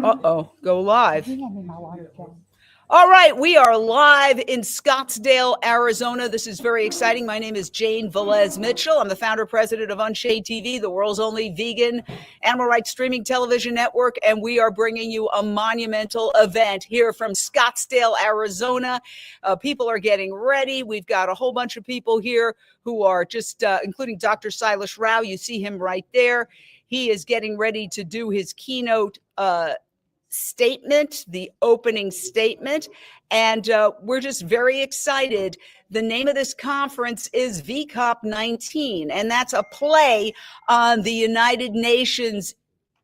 Uh-oh, go live. All right, we are live in Scottsdale, Arizona. This is very exciting. My name is Jane Velez Mitchell. I'm the founder president of Unshade TV, the world's only vegan animal rights streaming television network, and we are bringing you a monumental event here from Scottsdale, Arizona. People are getting ready. We've got a whole bunch of people here who are just, including Dr. Sailesh Rao. You see him right there. He is getting ready to do his keynote statement, the opening statement, and we're just very excited. The name of this conference is VCOP19, and that's a play on the United Nations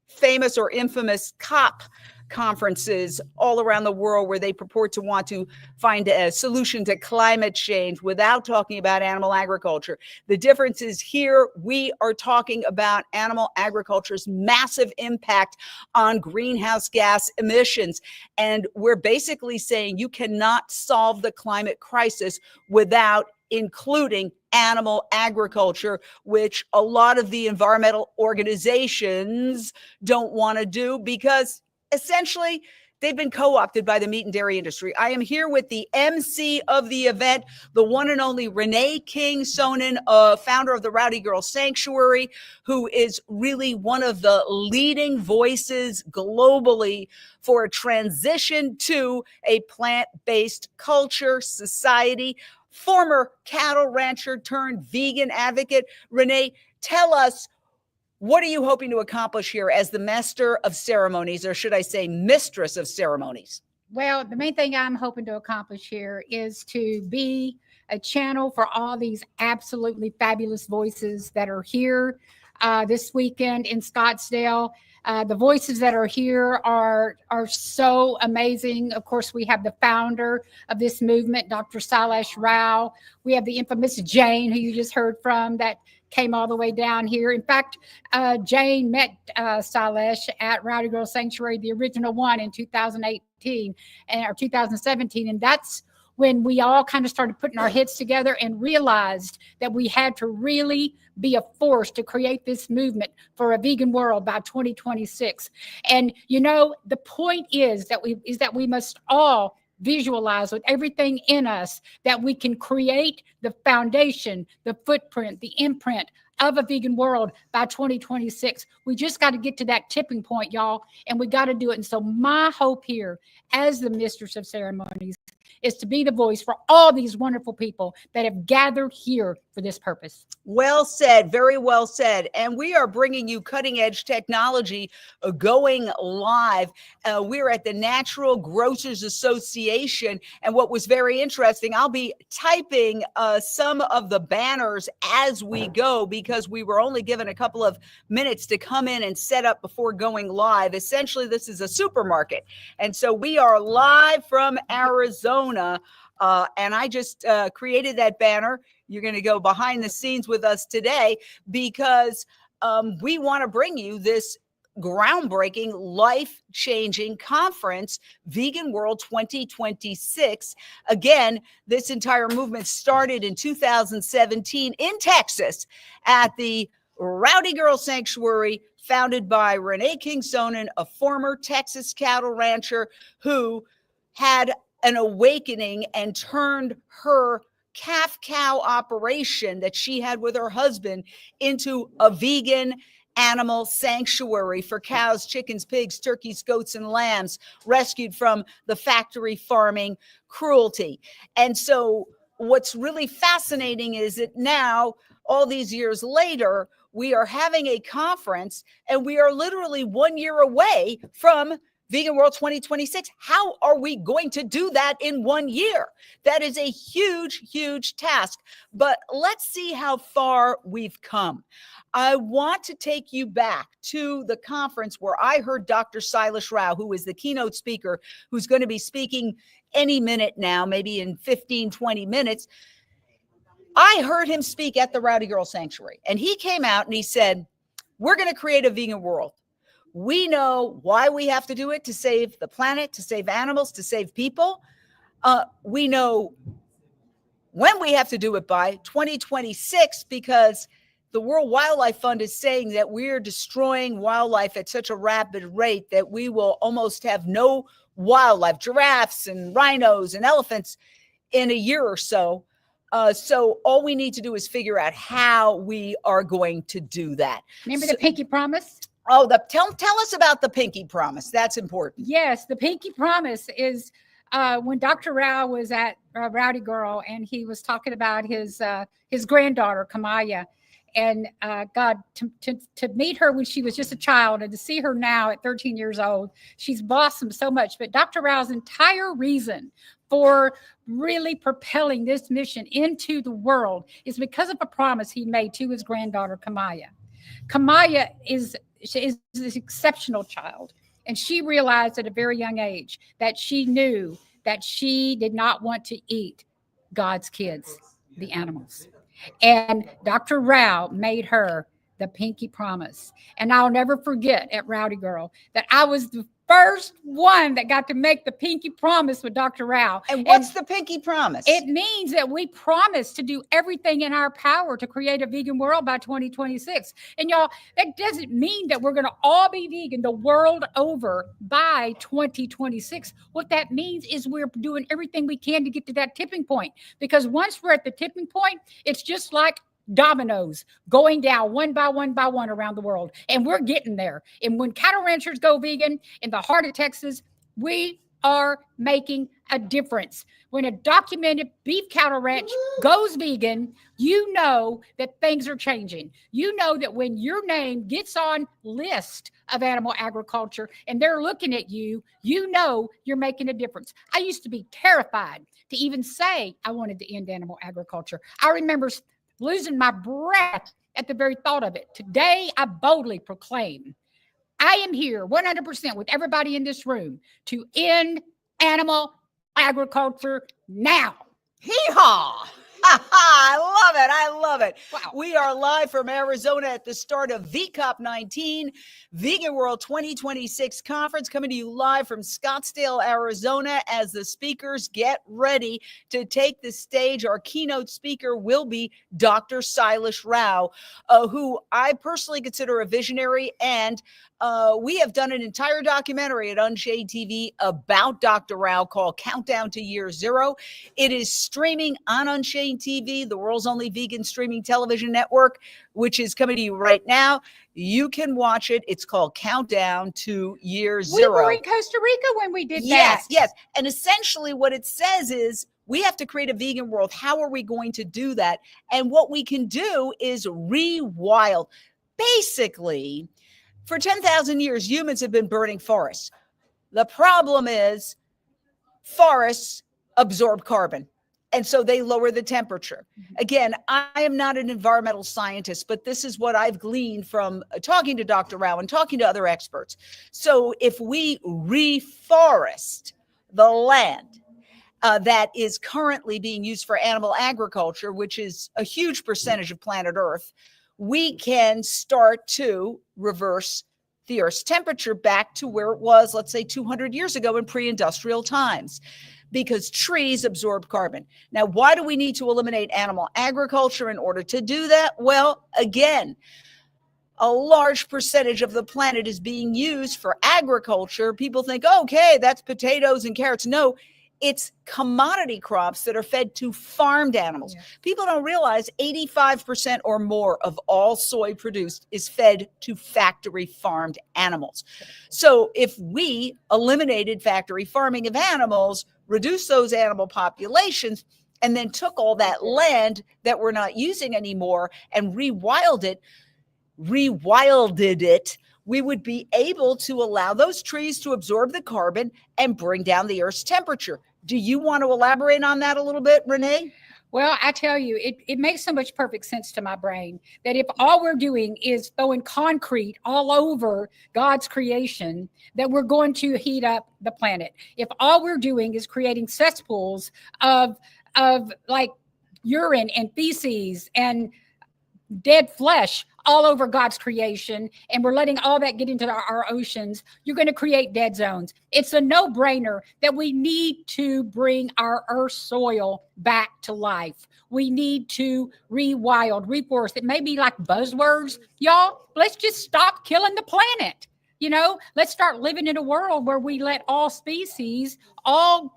famous or infamous COP conferences all around the world where they purport to want to find a solution to climate change without talking about animal agriculture. The difference is here we are talking about animal agriculture's massive impact on greenhouse gas emissions. And we're basically saying you cannot solve the climate crisis without including animal agriculture, which a lot of the environmental organizations don't want to do because essentially they've been co-opted by the meat and dairy industry. I am here with the MC of the event, the one and only Renee King Sonnen, founder of the Rowdy Girl Sanctuary, who is really one of the leading voices globally for a transition to a plant-based culture, society. Former cattle rancher turned vegan advocate. Renee, tell us, what are you hoping to accomplish here as the master of ceremonies, or should I say mistress of ceremonies? Well, the main thing I'm hoping to accomplish here is to be a channel for all these absolutely fabulous voices that are here this weekend in Scottsdale. The voices that are here are so amazing. Of course, we have the founder of this movement, Dr. Sailesh Rao. We have the infamous Jane, who you just heard from, that came all the way down here. In fact, Jane met Sailesh at Rowdy Girl Sanctuary, the original one, in 2018 or 2017. And that's when we all kind of started putting our heads together and realized that we had to really be a force to create this movement for a vegan world by 2026. And, you know, the point is that we must all visualize with everything in us that we can create the foundation, the footprint, the imprint of a vegan world by 2026. We just got to get to that tipping point, y'all, and we got to do it. And so my hope here as the mistress of ceremonies is to be the voice for all these wonderful people that have gathered here for this purpose. Well said. Very well said. And we are bringing you cutting edge technology going live. We're at the Natural Grocers Association. And what was very interesting, I'll be typing some of the banners as we go because we were only given a couple of minutes to come in and set up before going live. Essentially, this is a supermarket. And so we are live from Arizona. And I just created that banner. You're going to go behind the scenes with us today because we want to bring you this groundbreaking, life-changing conference, Vegan World 2026. Again, this entire movement started in 2017 in Texas at the Rowdy Girl Sanctuary, founded by Renee King Sonnen, a former Texas cattle rancher who had an awakening and turned her calf cow operation that she had with her husband into a vegan animal sanctuary for cows, chickens, pigs, turkeys, goats, and lambs rescued from the factory farming cruelty. And so what's really fascinating is that now, all these years later, we are having a conference and we are literally 1 year away from Vegan World 2026. How are we going to do that in 1 year? That is a huge, huge task. But let's see how far we've come. I want to take you back to the conference where I heard Dr. Sailesh Rao, who is the keynote speaker, who's going to be speaking any minute now, maybe in 15, 20 minutes. I heard him speak at the Rowdy Girl Sanctuary, and he came out and he said, we're going to create a vegan world. We know why we have to do it, to save the planet, to save animals, to save people. We know when we have to do it by 2026, because the World Wildlife Fund is saying that we're destroying wildlife at such a rapid rate that we will almost have no wildlife, giraffes and rhinos and elephants in a year or so. So all we need to do is figure out how we are going to do that. Remember the pinky promise? Oh, tell us about the pinky promise. That's important. Yes, the pinky promise is when Dr. Rao was at Rowdy Girl, and he was talking about his granddaughter Kamaya, and God, to meet her when she was just a child and to see her now at 13 years old, she's blossomed so much. But Dr. Rao's entire reason for really propelling this mission into the world is because of a promise he made to his granddaughter Kamaya. Kamaya is this exceptional child, and she realized at a very young age that she knew that she did not want to eat God's kids, the animals. And Dr. Rao made her the pinky promise. And I'll never forget at Rowdy Girl that I was the first one that got to make the pinky promise with Dr. Rao. And what's the pinky promise? It means that we promise to do everything in our power to create a vegan world by 2026. And y'all, that doesn't mean that we're going to all be vegan the world over by 2026. What that means is we're doing everything we can to get to that tipping point. Because once we're at the tipping point, it's just like dominoes going down one by one by one around the world, and we're getting there. And when cattle ranchers go vegan in the heart of Texas, we are making a difference. When a documented beef cattle ranch goes vegan, you know that things are changing. You know that when your name gets on list of animal agriculture and they're looking at you, you know you're making a difference. I used to be terrified to even say I wanted to end animal agriculture. I remember losing my breath at the very thought of it. Today, I boldly proclaim, I am here 100% with everybody in this room to end animal agriculture now. Hee-haw! I love it. I love it. Wow. We are live from Arizona at the start of VCOP 19, Vegan World 2026 conference, coming to you live from Scottsdale, Arizona, as the speakers get ready to take the stage. Our keynote speaker will be Dr. Sailesh Rao, who I personally consider a visionary, and we have done an entire documentary at Unshade TV about Dr. Rao called Countdown to Year Zero. It is streaming on Unshade TV, the world's only vegan streaming television network, which is coming to you right now. You can watch it. It's called Countdown to Year Zero. We were in Costa Rica when we did that. Yes. And essentially what it says is we have to create a vegan world. How are we going to do that? And what we can do is rewild. Basically, for 10,000 years, humans have been burning forests. The problem is forests absorb carbon, and so they lower the temperature. Again, I am not an environmental scientist, but this is what I've gleaned from talking to Dr. Rao and talking to other experts. So if we reforest the land that is currently being used for animal agriculture, which is a huge percentage of planet Earth, we can start to reverse the Earth's temperature back to where it was, let's say 200 years ago in pre-industrial times, because trees absorb carbon. Now, why do we need to eliminate animal agriculture in order to do that? Well, again, a large percentage of the planet is being used for agriculture. People think, okay, that's potatoes and carrots. No, it's commodity crops that are fed to farmed animals. Yeah. People don't realize 85% or more of all soy produced is fed to factory farmed animals. So if we eliminated factory farming of animals, reduced those animal populations, and then took all that land that we're not using anymore and rewilded it, we would be able to allow those trees to absorb the carbon and bring down the Earth's temperature. Do you want to elaborate on that a little bit, Renee? Well, I tell you, it makes so much perfect sense to my brain that if all we're doing is throwing concrete all over God's creation, that we're going to heat up the planet. If all we're doing is creating cesspools of like urine and feces and dead flesh all over God's creation, and we're letting all that get into our oceans, you're going to create dead zones. It's a no-brainer that we need to bring our earth soil back to life. We need to rewild, reforest. It may be like buzzwords, y'all. Let's just stop killing the planet. Let's start living in a world where we let all species, all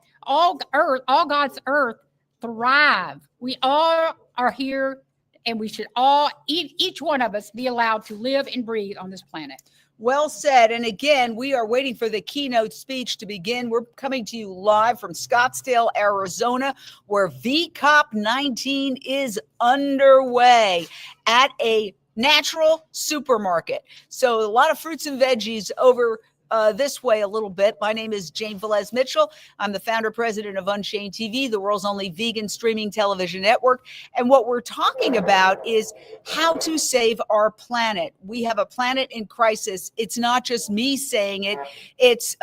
earth, all God's earth thrive. We all are here, and we should all, each one of us, be allowed to live and breathe on this planet. Well said. And again, we are waiting for the keynote speech to begin. We're coming to you live from Scottsdale, Arizona, where VCOP19 is underway at a natural supermarket. So a lot of fruits and veggies over this way a little bit. My name is Jane Velez Mitchell. I'm the founder president of Unchained TV, the world's only vegan streaming television network. And what we're talking about is how to save our planet. We have a planet in crisis. It's not just me saying it. It's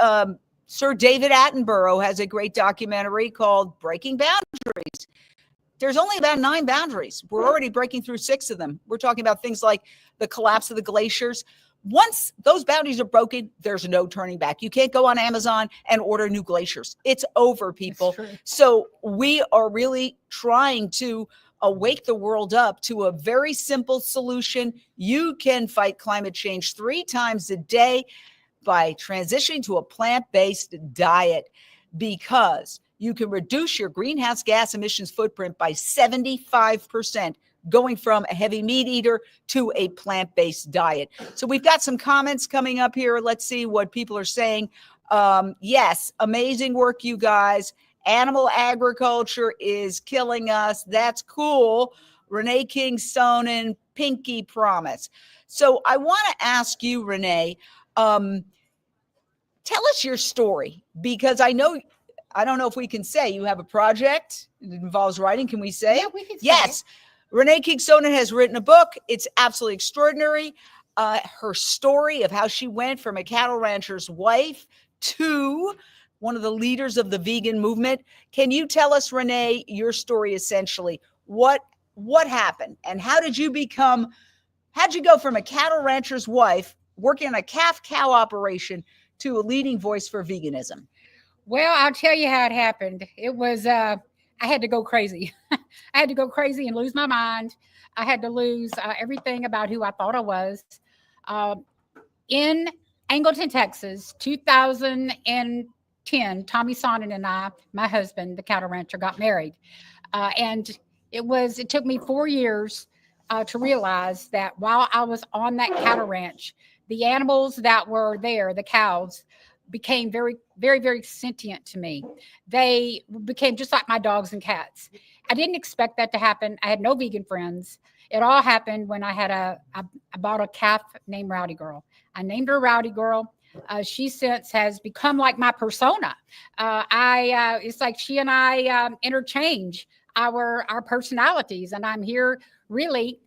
Sir David Attenborough has a great documentary called Breaking Boundaries. There's only about 9 boundaries. We're already breaking through 6 of them. We're talking about things like the collapse of the glaciers. Once those boundaries are broken, there's no turning back. You can't go on Amazon and order new glaciers. It's over, people. So we are really trying to wake the world up to a very simple solution. You can fight climate change 3 times a day by transitioning to a plant-based diet, because you can reduce your greenhouse gas emissions footprint by 75%, going from a heavy meat eater to a plant-based diet. So we've got some comments coming up here. Let's see what people are saying. Yes, amazing work, you guys. Animal agriculture is killing us. That's cool. Renee King Sonnen, Pinky Promise. So I want to ask you, Renee, tell us your story, because I don't know if we can say you have a project. It involves writing. Can we say? Yeah, we can say yes. it. Renee King Sonnen has written a book. It's absolutely extraordinary. Her story of how she went from a cattle rancher's wife to one of the leaders of the vegan movement. Can you tell us, Renee, your story essentially? What happened, and how'd you go from a cattle rancher's wife working on a calf-cow operation to a leading voice for veganism? Well, I'll tell you how it happened. It was, I had to go crazy. I had to go crazy and lose my mind. I had to lose everything about who I thought I was. In Angleton, Texas, 2010, Tommy Sonnen and I, my husband, the cattle rancher, got married. And it took me 4 years to realize that while I was on that cattle ranch, the animals that were there, the cows, became very, very, very sentient to me. They became just like my dogs and cats. I didn't expect that to happen. I had no vegan friends. It all happened when I bought a calf named Rowdy Girl. I named her Rowdy Girl. She since has become like my persona. It's like she and I interchange our personalities, and I'm here really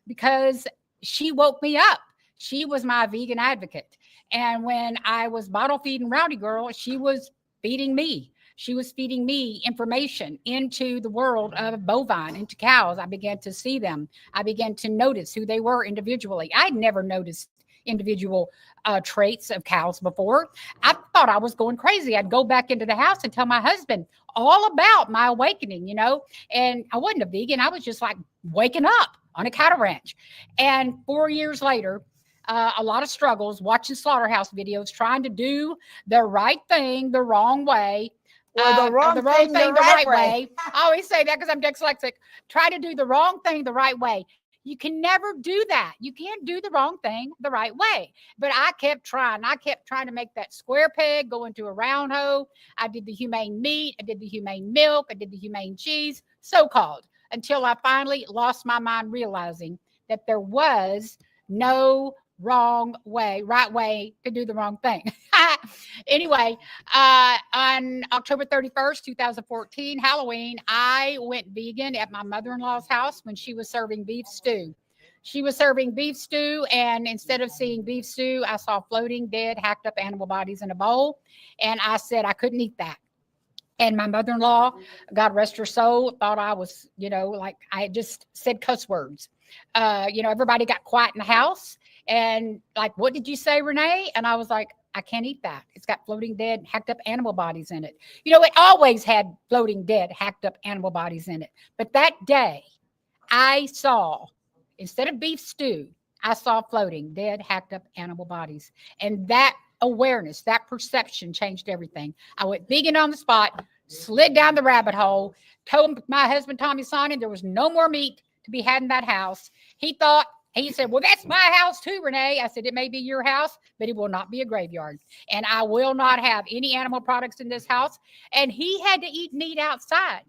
because she woke me up. She was my vegan advocate. And when I was bottle feeding Rowdy Girl, she was feeding me. She was feeding me information into the world of bovine, into cows. I began to see them. I began to notice who they were individually. I'd never noticed individual traits of cows before. I thought I was going crazy. I'd go back into the house and tell my husband all about my awakening, and I wasn't a vegan. I was just like waking up on a cattle ranch. And 4 years later, a lot of struggles, watching slaughterhouse videos, trying to do the right thing the wrong way. Or the wrong thing the right way. I always say that because I'm dyslexic. Try to do the wrong thing the right way. You can never do that. You can't do the wrong thing the right way. But I kept trying. I kept trying to make that square peg go into a round hole. I did the humane meat. I did the humane milk. I did the humane cheese, so-called, until I finally lost my mind, realizing that there was no wrong way, right way to do the wrong thing. Anyway, on October 31st, 2014, Halloween, I went vegan at my mother-in-law's house when she was serving beef stew. She was serving beef stew, and instead of seeing beef stew, I saw floating dead, hacked up animal bodies in a bowl. And I said I couldn't eat that. And my mother-in-law, God rest her soul, thought I was, like I had just said cuss words. Everybody got quiet in the house and like, what did you say, Renee? And I was like, I can't eat that. It's got floating dead, hacked up animal bodies in it. It always had floating dead, hacked up animal bodies in it. But that day I saw, instead of beef stew, I saw floating dead, hacked up animal bodies. And that awareness, that perception changed everything. I went vegan on the spot, slid down the rabbit hole, told my husband, Tommy Sonnen, there was no more meat to be had in that house. He said, well, that's my house too, Renee. I said, it may be your house, but it will not be a graveyard. And I will not have any animal products in this house. And he had to eat meat outside.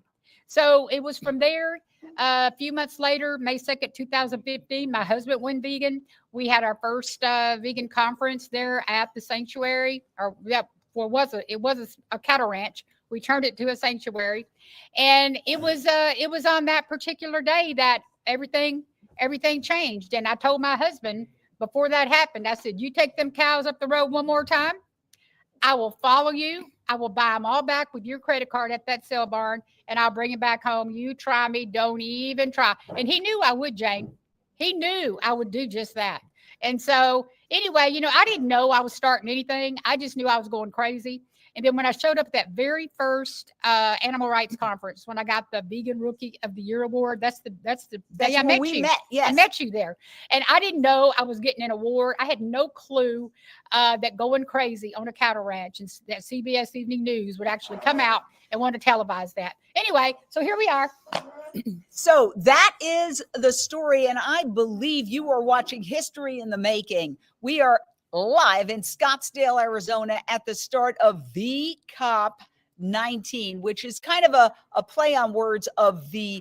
So it was from there. A few months later, May 2nd, 2015, my husband went vegan. We had our first vegan conference there at the sanctuary. It was a cattle ranch. We turned it to a sanctuary. And it was on that particular day that everything changed. And I told my husband before that happened, I said, you take them cows up the road one more time, I will follow you. I will buy them all back with your credit card at that sale barn, and I'll bring them back home. You try me, don't even try. And he knew I would, Jane. He knew I would do just that. And so anyway, I didn't know I was starting anything. I just knew I was going crazy. And then when I showed up at that very first animal rights conference, when I got the Vegan Rookie of the Year award, that's the day I met you. Yes. I met you there. And I didn't know I was getting an award. I had no clue that Going Crazy on a Cattle Ranch and that CBS Evening News would actually come out and want to televise that. Anyway, so here we are. So that is the story. And I believe you are watching history in the making. We are live in Scottsdale, Arizona at the start of the COP19, which is kind of a play on words of the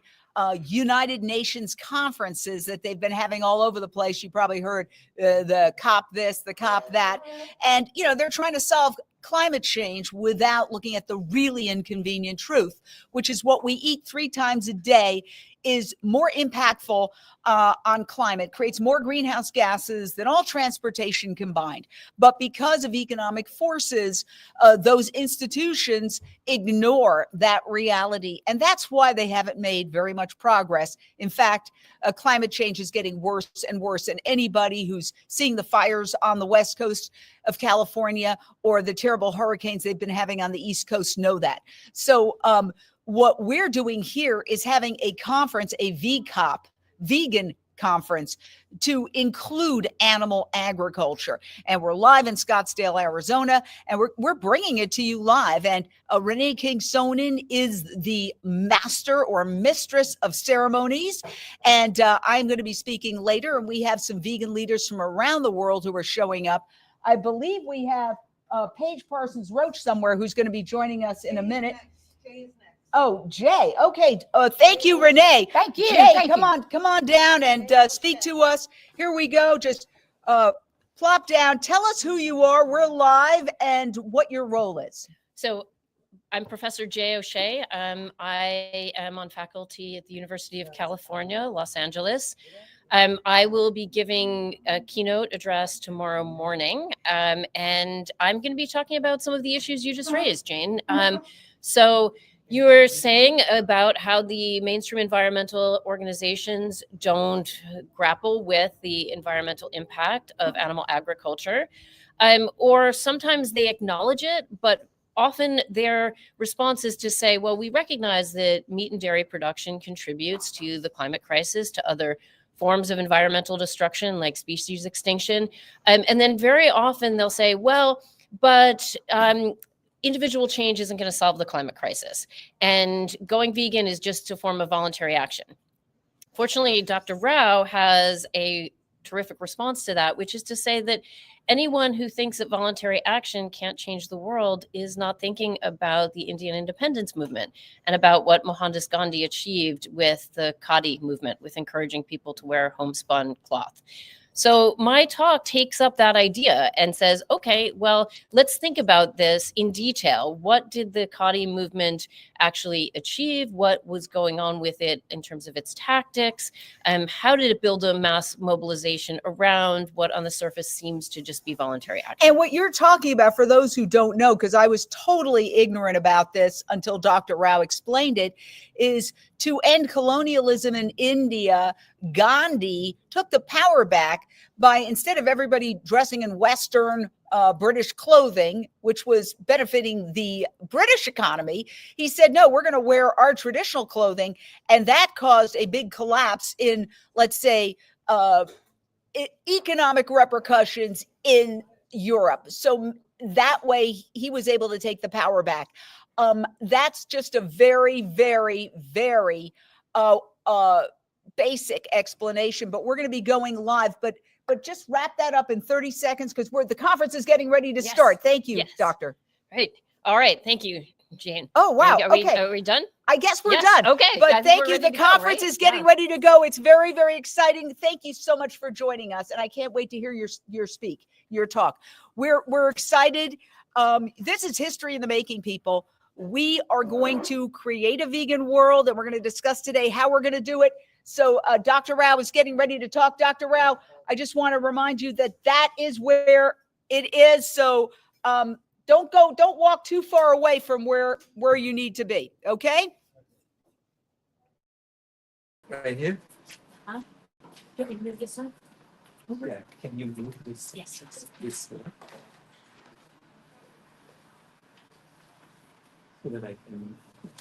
United Nations conferences that they've been having all over the place. You probably heard the COP this, the COP that. And, they're trying to solve climate change without looking at the really inconvenient truth, which is what we eat 3 times a day is more impactful on climate, creates more greenhouse gases than all transportation combined. But because of economic forces, those institutions ignore that reality. And that's why they haven't made very much progress. In fact, climate change is getting worse and worse. And anybody who's seeing the fires on the west coast of California or the terrible hurricanes they've been having on the East Coast know that. So what we're doing here is having a conference, a VCOP, vegan conference, to include animal agriculture. And we're live in Scottsdale, Arizona, and we're bringing it to you live. And Renee King-Sonnen is the master or mistress of ceremonies. And I'm going to be speaking later, and we have some vegan leaders from around the world who are showing up. I believe we have Paige Parsons Roach somewhere who's going to be joining us in a minute. Oh, Jay. Okay. Thank you, Renee. Thank you. Jay, Thank come you. on down and speak to us. Here we go. Just plop down. Tell us who you are. We're live and what your role is. So I'm Professor Jay O'Shea. I am on faculty at the University of California, Los Angeles. I will be giving a keynote address tomorrow morning, and I'm going to be talking about some of the issues you just raised, Jane. So you were saying about how the mainstream environmental organizations don't grapple with the environmental impact of animal agriculture, or sometimes they acknowledge it, but often their response is to say, well, we recognize that meat and dairy production contributes to the climate crisis, to other forms of environmental destruction like species extinction. And then very often they'll say, well, but individual change isn't going to solve the climate crisis. And going vegan is just a form of voluntary action. Fortunately, Dr. Rao has a terrific response to that, which is to say that anyone who thinks that voluntary action can't change the world is not thinking about the Indian independence movement and about what Mohandas Gandhi achieved with the Khadi movement, with encouraging people to wear homespun cloth. So my talk takes up that idea and says, okay, well, let's think about this in detail. What did the Khadi movement actually achieve? What was going on with it in terms of its tactics? How did it build a mass mobilization around what on the surface seems to just be voluntary action? And what you're talking about, for those who don't know, because I was totally ignorant about this until Dr. Rao explained it, is to end colonialism in India, Gandhi took the power back by, instead of everybody dressing in Western British clothing, which was benefiting the British economy, he said, no, we're going to wear our traditional clothing. And that caused a big collapse in, let's say, economic repercussions in Europe. So that way he was able to take the power back. That's just a very, very, very basic explanation, but we're going to be going live. But just wrap that up in 30 seconds because the conference is getting ready to start. Thank you, Doctor. Right. All right. Thank you, Jane. Oh, wow. Are we done? I guess we're done. Okay. But thank you. The conference is getting ready to go. It's very, very exciting. Thank you so much for joining us. And I can't wait to hear your talk. We're excited. This is history in the making, people. We are going to create a vegan world, and we're going to discuss today how we're going to do it. So Dr. Rao is getting ready to talk. Dr. Rao, I just want to remind you that is where it is. So don't walk too far away from where you need to be. Okay. Right here. Huh? You can move this one. Yeah. Can you move this? Yes. This way. So that I can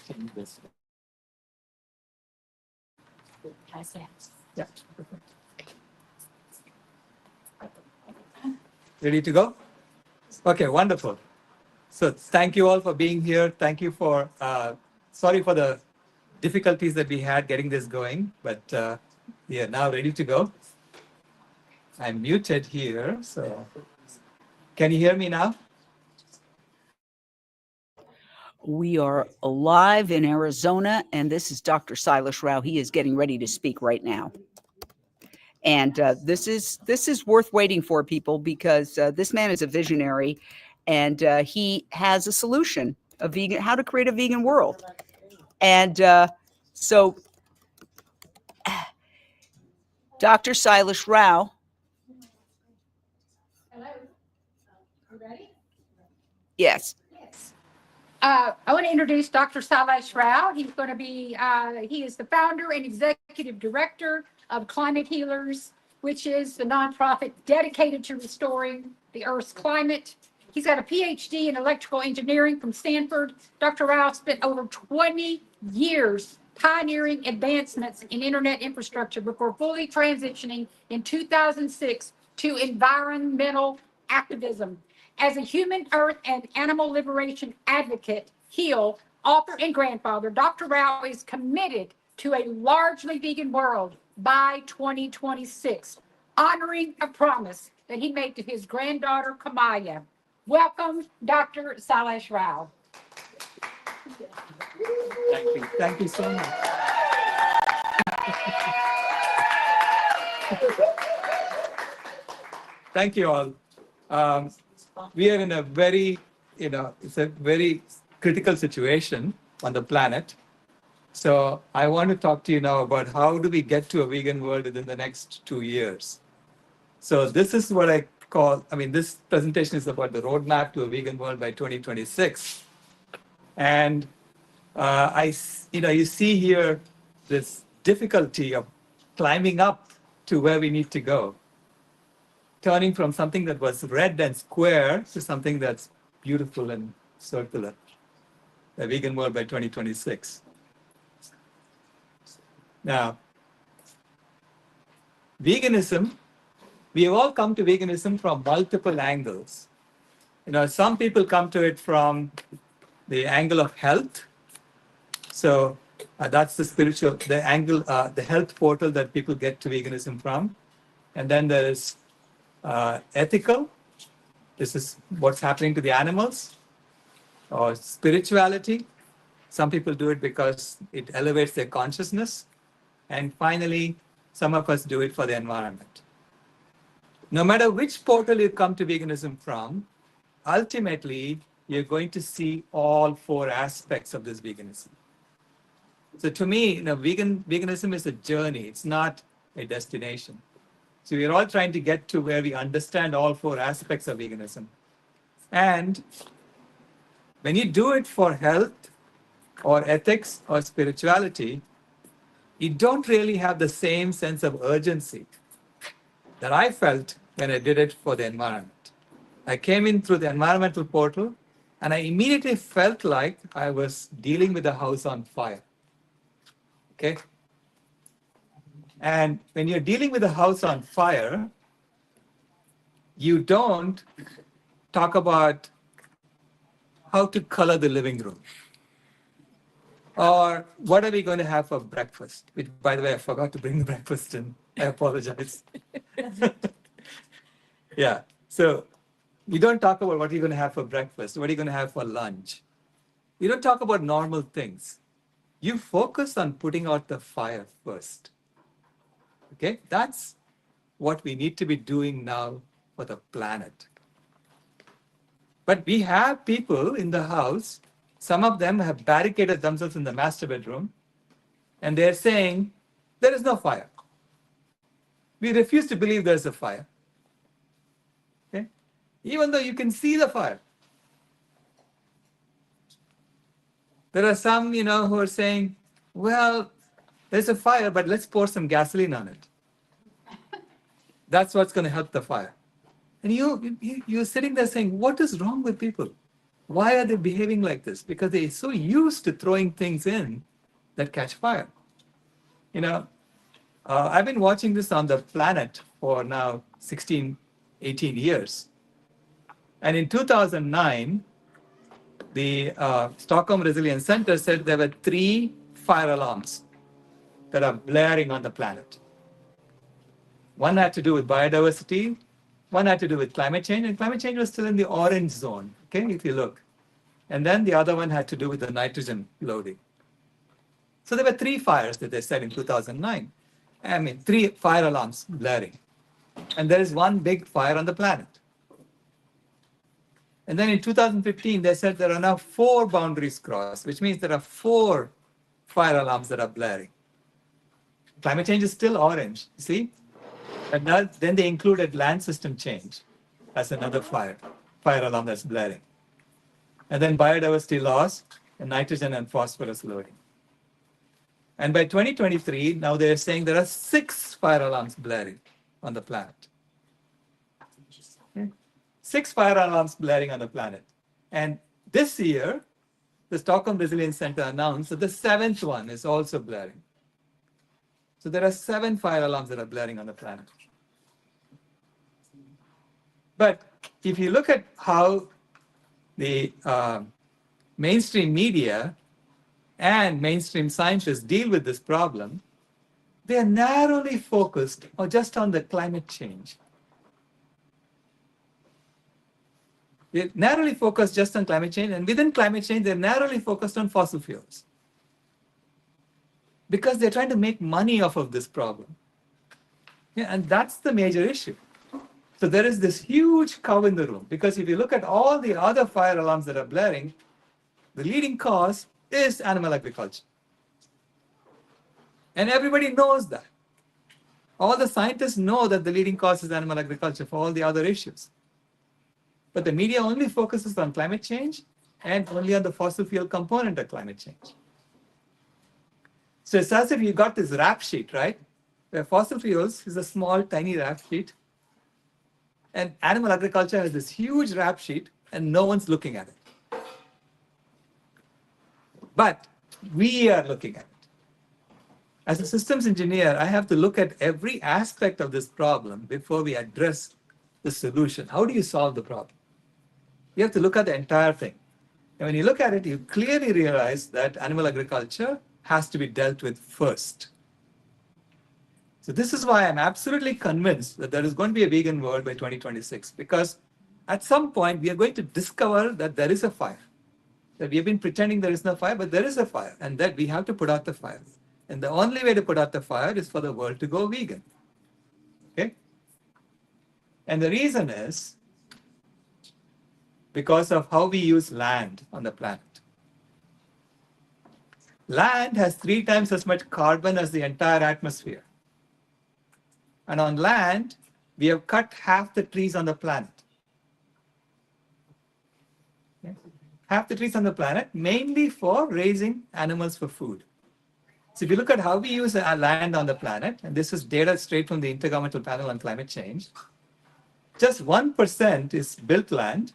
change this. How's that? Yeah. Ready to go? Okay, wonderful. So thank you all for being here. Thank you for, sorry for the difficulties that we had getting this going, but we are now ready to go. I'm muted here, so can you hear me now? We are live in Arizona, and this is Dr. Sailesh Rao. He is getting ready to speak right now. And this is worth waiting for, people, because this man is a visionary, and he has a solution, how to create a vegan world. And so, Dr. Sailesh Rao. Hello. You ready? Yes. I want to introduce Dr. Sailesh Rao. He's going to be, he is the founder and executive director of Climate Healers, which is the nonprofit dedicated to restoring the Earth's climate. He's got a PhD in electrical engineering from Stanford. Dr. Rao spent over 20 years pioneering advancements in internet infrastructure before fully transitioning in 2006 to environmental activism. As a human, earth, and animal liberation advocate, heel, author, and grandfather, Dr. Rao is committed to a largely vegan world by 2026, honoring a promise that he made to his granddaughter, Kamaya. Welcome, Dr. Sailesh Rao. Thank you. Thank you so much. Thank you all. We are in a very, it's a very critical situation on the planet. So I want to talk to you now about how do we get to a vegan world within the next 2 years. So this is what I call, this presentation is about the roadmap to a vegan world by 2026. And you see here this difficulty of climbing up to where we need to go, turning from something that was red and square to something that's beautiful and circular, a vegan world by 2026. Now, veganism, we have all come to veganism from multiple angles. Some people come to it from the angle of health. So that's the angle, the health portal that people get to veganism from. And then there is ethical. This is what's happening to the animals. Or spirituality. Some people do it because it elevates their consciousness. And finally, some of us do it for the environment. no matter which portal you come to veganism from, ultimately, you're going to see all four aspects of this veganism. So to me, veganism is a journey. It's not a destination. So we're all trying to get to where we understand all four aspects of veganism. And when you do it for health or ethics or spirituality, you don't really have the same sense of urgency that I felt when I did it for the environment. I came in through the environmental portal and I immediately felt like I was dealing with a house on fire. Okay? And when you're dealing with a house on fire, you don't talk about how to color the living room or what are we going to have for breakfast, which, by the way, I forgot to bring the breakfast in. I apologize. Yeah. So you don't talk about what you're going to have for breakfast, what are you going to have for lunch. You don't talk about normal things. You focus on putting out the fire first. Okay? That's what we need to be doing now for the planet. But we have people in the house, some of them have barricaded themselves in the master bedroom, and they're saying, there is no fire. We refuse to believe there's a fire. Okay? Even though you can see the fire. There are some, who are saying, well, there's a fire, but let's pour some gasoline on it. That's what's going to help the fire. And you're sitting there saying, what is wrong with people? Why are they behaving like this? Because they're so used to throwing things in that catch fire. I've been watching this on the planet for now 16, 18 years. And in 2009, the Stockholm Resilience Center said there were 3 fire alarms that are blaring on the planet. One had to do with biodiversity, one had to do with climate change, and climate change was still in the orange zone, okay, if you look. And then the other one had to do with the nitrogen loading. So there were 3 fires that they said in 2009. 3 fire alarms blaring. And there is one big fire on the planet. And then in 2015, they said there are now 4 boundaries crossed, which means there are 4 fire alarms that are blaring. Climate change is still orange, you see? And then they included land system change as another fire alarm that's blaring. And then biodiversity loss and nitrogen and phosphorus loading. And by 2023, now they're saying there are 6 fire alarms blaring on the planet. Okay? 6 fire alarms blaring on the planet. And this year, the Stockholm Resilience Center announced that the 7th one is also blaring. So there are 7 fire alarms that are blaring on the planet. But if you look at how the mainstream media and mainstream scientists deal with this problem, they are narrowly focused or just on the climate change. They're narrowly focused just on climate change, and within climate change, they're narrowly focused on fossil fuels. Because they're trying to make money off of this problem. Yeah, and that's the major issue. So there is this huge cow in the room, because if you look at all the other fire alarms that are blaring, the leading cause is animal agriculture. And everybody knows that. All the scientists know that the leading cause is animal agriculture for all the other issues. But the media only focuses on climate change and only on the fossil fuel component of climate change. So it's as if you got this rap sheet, right? Where fossil fuels is a small, tiny rap sheet. And animal agriculture has this huge rap sheet and no one's looking at it. But we are looking at it. As a systems engineer, I have to look at every aspect of this problem before we address the solution. How do you solve the problem? You have to look at the entire thing. And when you look at it, you clearly realize that animal agriculture has to be dealt with first. So this is why I'm absolutely convinced that there is going to be a vegan world by 2026, because at some point we are going to discover that there is a fire. That we have been pretending there is no fire, but there is a fire, and that we have to put out the fire. And the only way to put out the fire is for the world to go vegan. Okay? And the reason is because of how we use land on the planet. Land has 3 times as much carbon as the entire atmosphere. And on land, we have cut half the trees on the planet. Okay? Half the trees on the planet, mainly for raising animals for food. So if you look at how we use land on the planet, and this is data straight from the Intergovernmental Panel on Climate Change, just 1% is built land.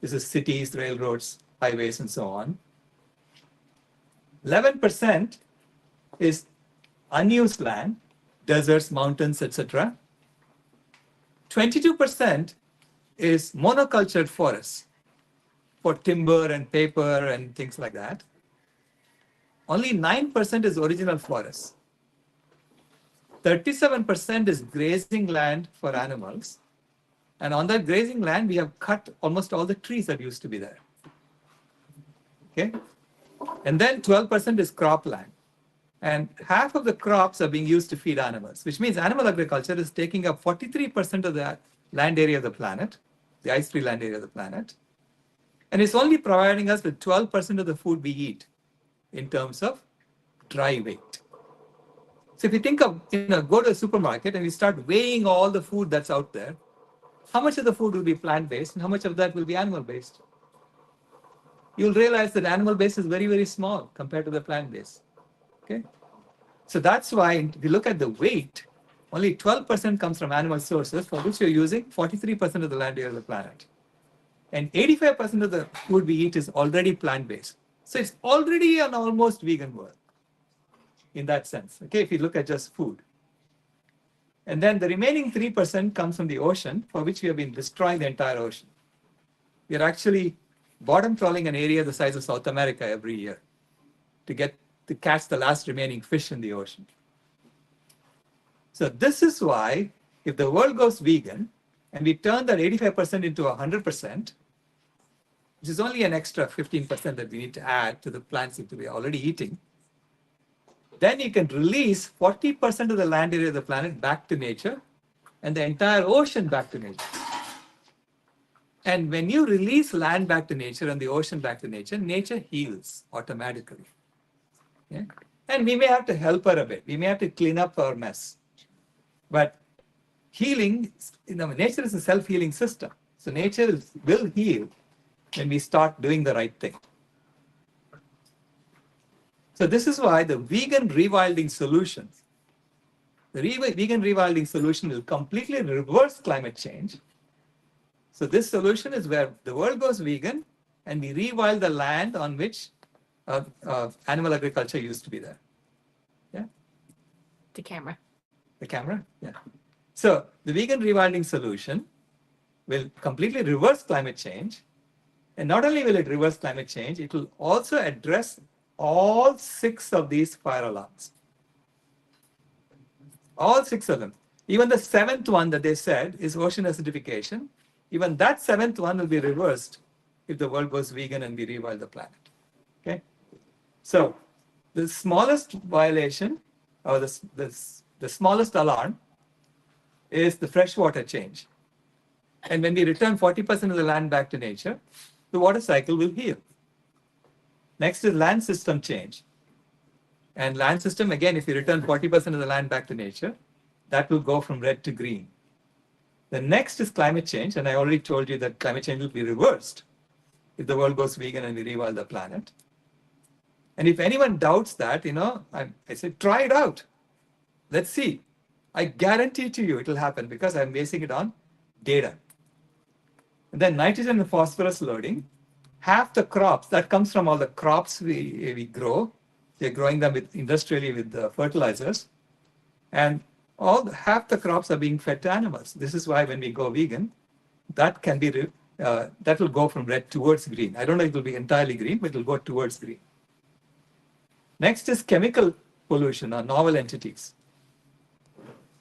This is cities, railroads, highways, and so on. 11% is unused land, deserts, mountains, etc. 22% is monocultured forests for timber and paper and things like that. Only 9% is original forests. 37% is grazing land for animals. And on that grazing land, we have cut almost all the trees that used to be there. Okay? And then 12% is cropland. And half of the crops are being used to feed animals, which means animal agriculture is taking up 43% of the land area of the planet, the ice-free land area of the planet. And it's only providing us with 12% of the food we eat in terms of dry weight. So if you think of, go to a supermarket and you start weighing all the food that's out there, how much of the food will be plant-based and how much of that will be animal-based? You'll realize that animal-based is very, very small compared to the plant-based. Okay? So that's why if you look at the weight, only 12% comes from animal sources, for which you're using 43% of the land area of the planet. And 85% of the food we eat is already plant-based. So it's already an almost vegan world in that sense, okay, if you look at just food. And then the remaining 3% comes from the ocean, for which we have been destroying the entire ocean. We are actually bottom trawling an area the size of South America every year to catch the last remaining fish in the ocean. So this is why if the world goes vegan and we turn that 85% into 100%, which is only an extra 15% that we need to add to the plants that we are already eating, then you can release 40% of the land area of the planet back to nature and the entire ocean back to nature. And when you release land back to nature and the ocean back to nature, nature heals automatically. Yeah? And we may have to help her a bit. We may have to clean up our mess. But healing, nature is a self-healing system. So nature will heal when we start doing the right thing. So this is why the vegan rewilding solution, vegan rewilding solution will completely reverse climate change. So this solution is where the world goes vegan and we rewild the land on which animal agriculture used to be there. Yeah? The camera. The camera? Yeah. So the vegan rewilding solution will completely reverse climate change. And not only will it reverse climate change, it will also address all 6 of these fire alarms. All 6 of them. Even the 7th one that they said is ocean acidification. Even that 7th one will be reversed if the world goes vegan and we rewild the planet. Okay? So the smallest violation or the smallest alarm is the freshwater change. And when we return 40% of the land back to nature, the water cycle will heal. Next is land system change. And land system, again, if you return 40% of the land back to nature, that will go from red to green. The next is climate change. And I already told you that climate change will be reversed if the world goes vegan and we rewild the planet. And if anyone doubts that, I say, try it out. Let's see. I guarantee to you it will happen because I'm basing it on data. And then nitrogen and phosphorus loading. Half the crops, that comes from all the crops we grow. They're growing them industrially with fertilizers. And half the crops are being fed to animals. This is why when we go vegan, that will go from red towards green. I don't know if it will be entirely green, but it will go towards green. Next is chemical pollution or novel entities.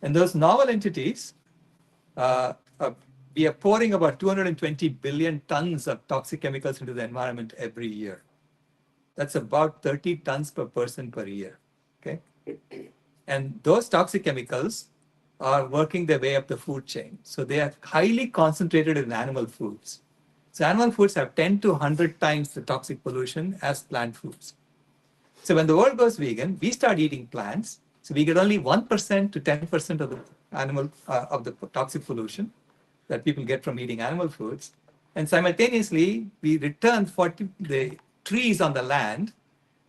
And those novel entities, we are pouring about 220 billion tons of toxic chemicals into the environment every year. That's about 30 tons per person per year. Okay? And those toxic chemicals are working their way up the food chain. So they are highly concentrated in animal foods. So animal foods have 10 to 100 times the toxic pollution as plant foods. So when the world goes vegan, we start eating plants. So we get only 1% to 10% of the of the toxic pollution that people get from eating animal foods. And simultaneously, we return the trees on the land,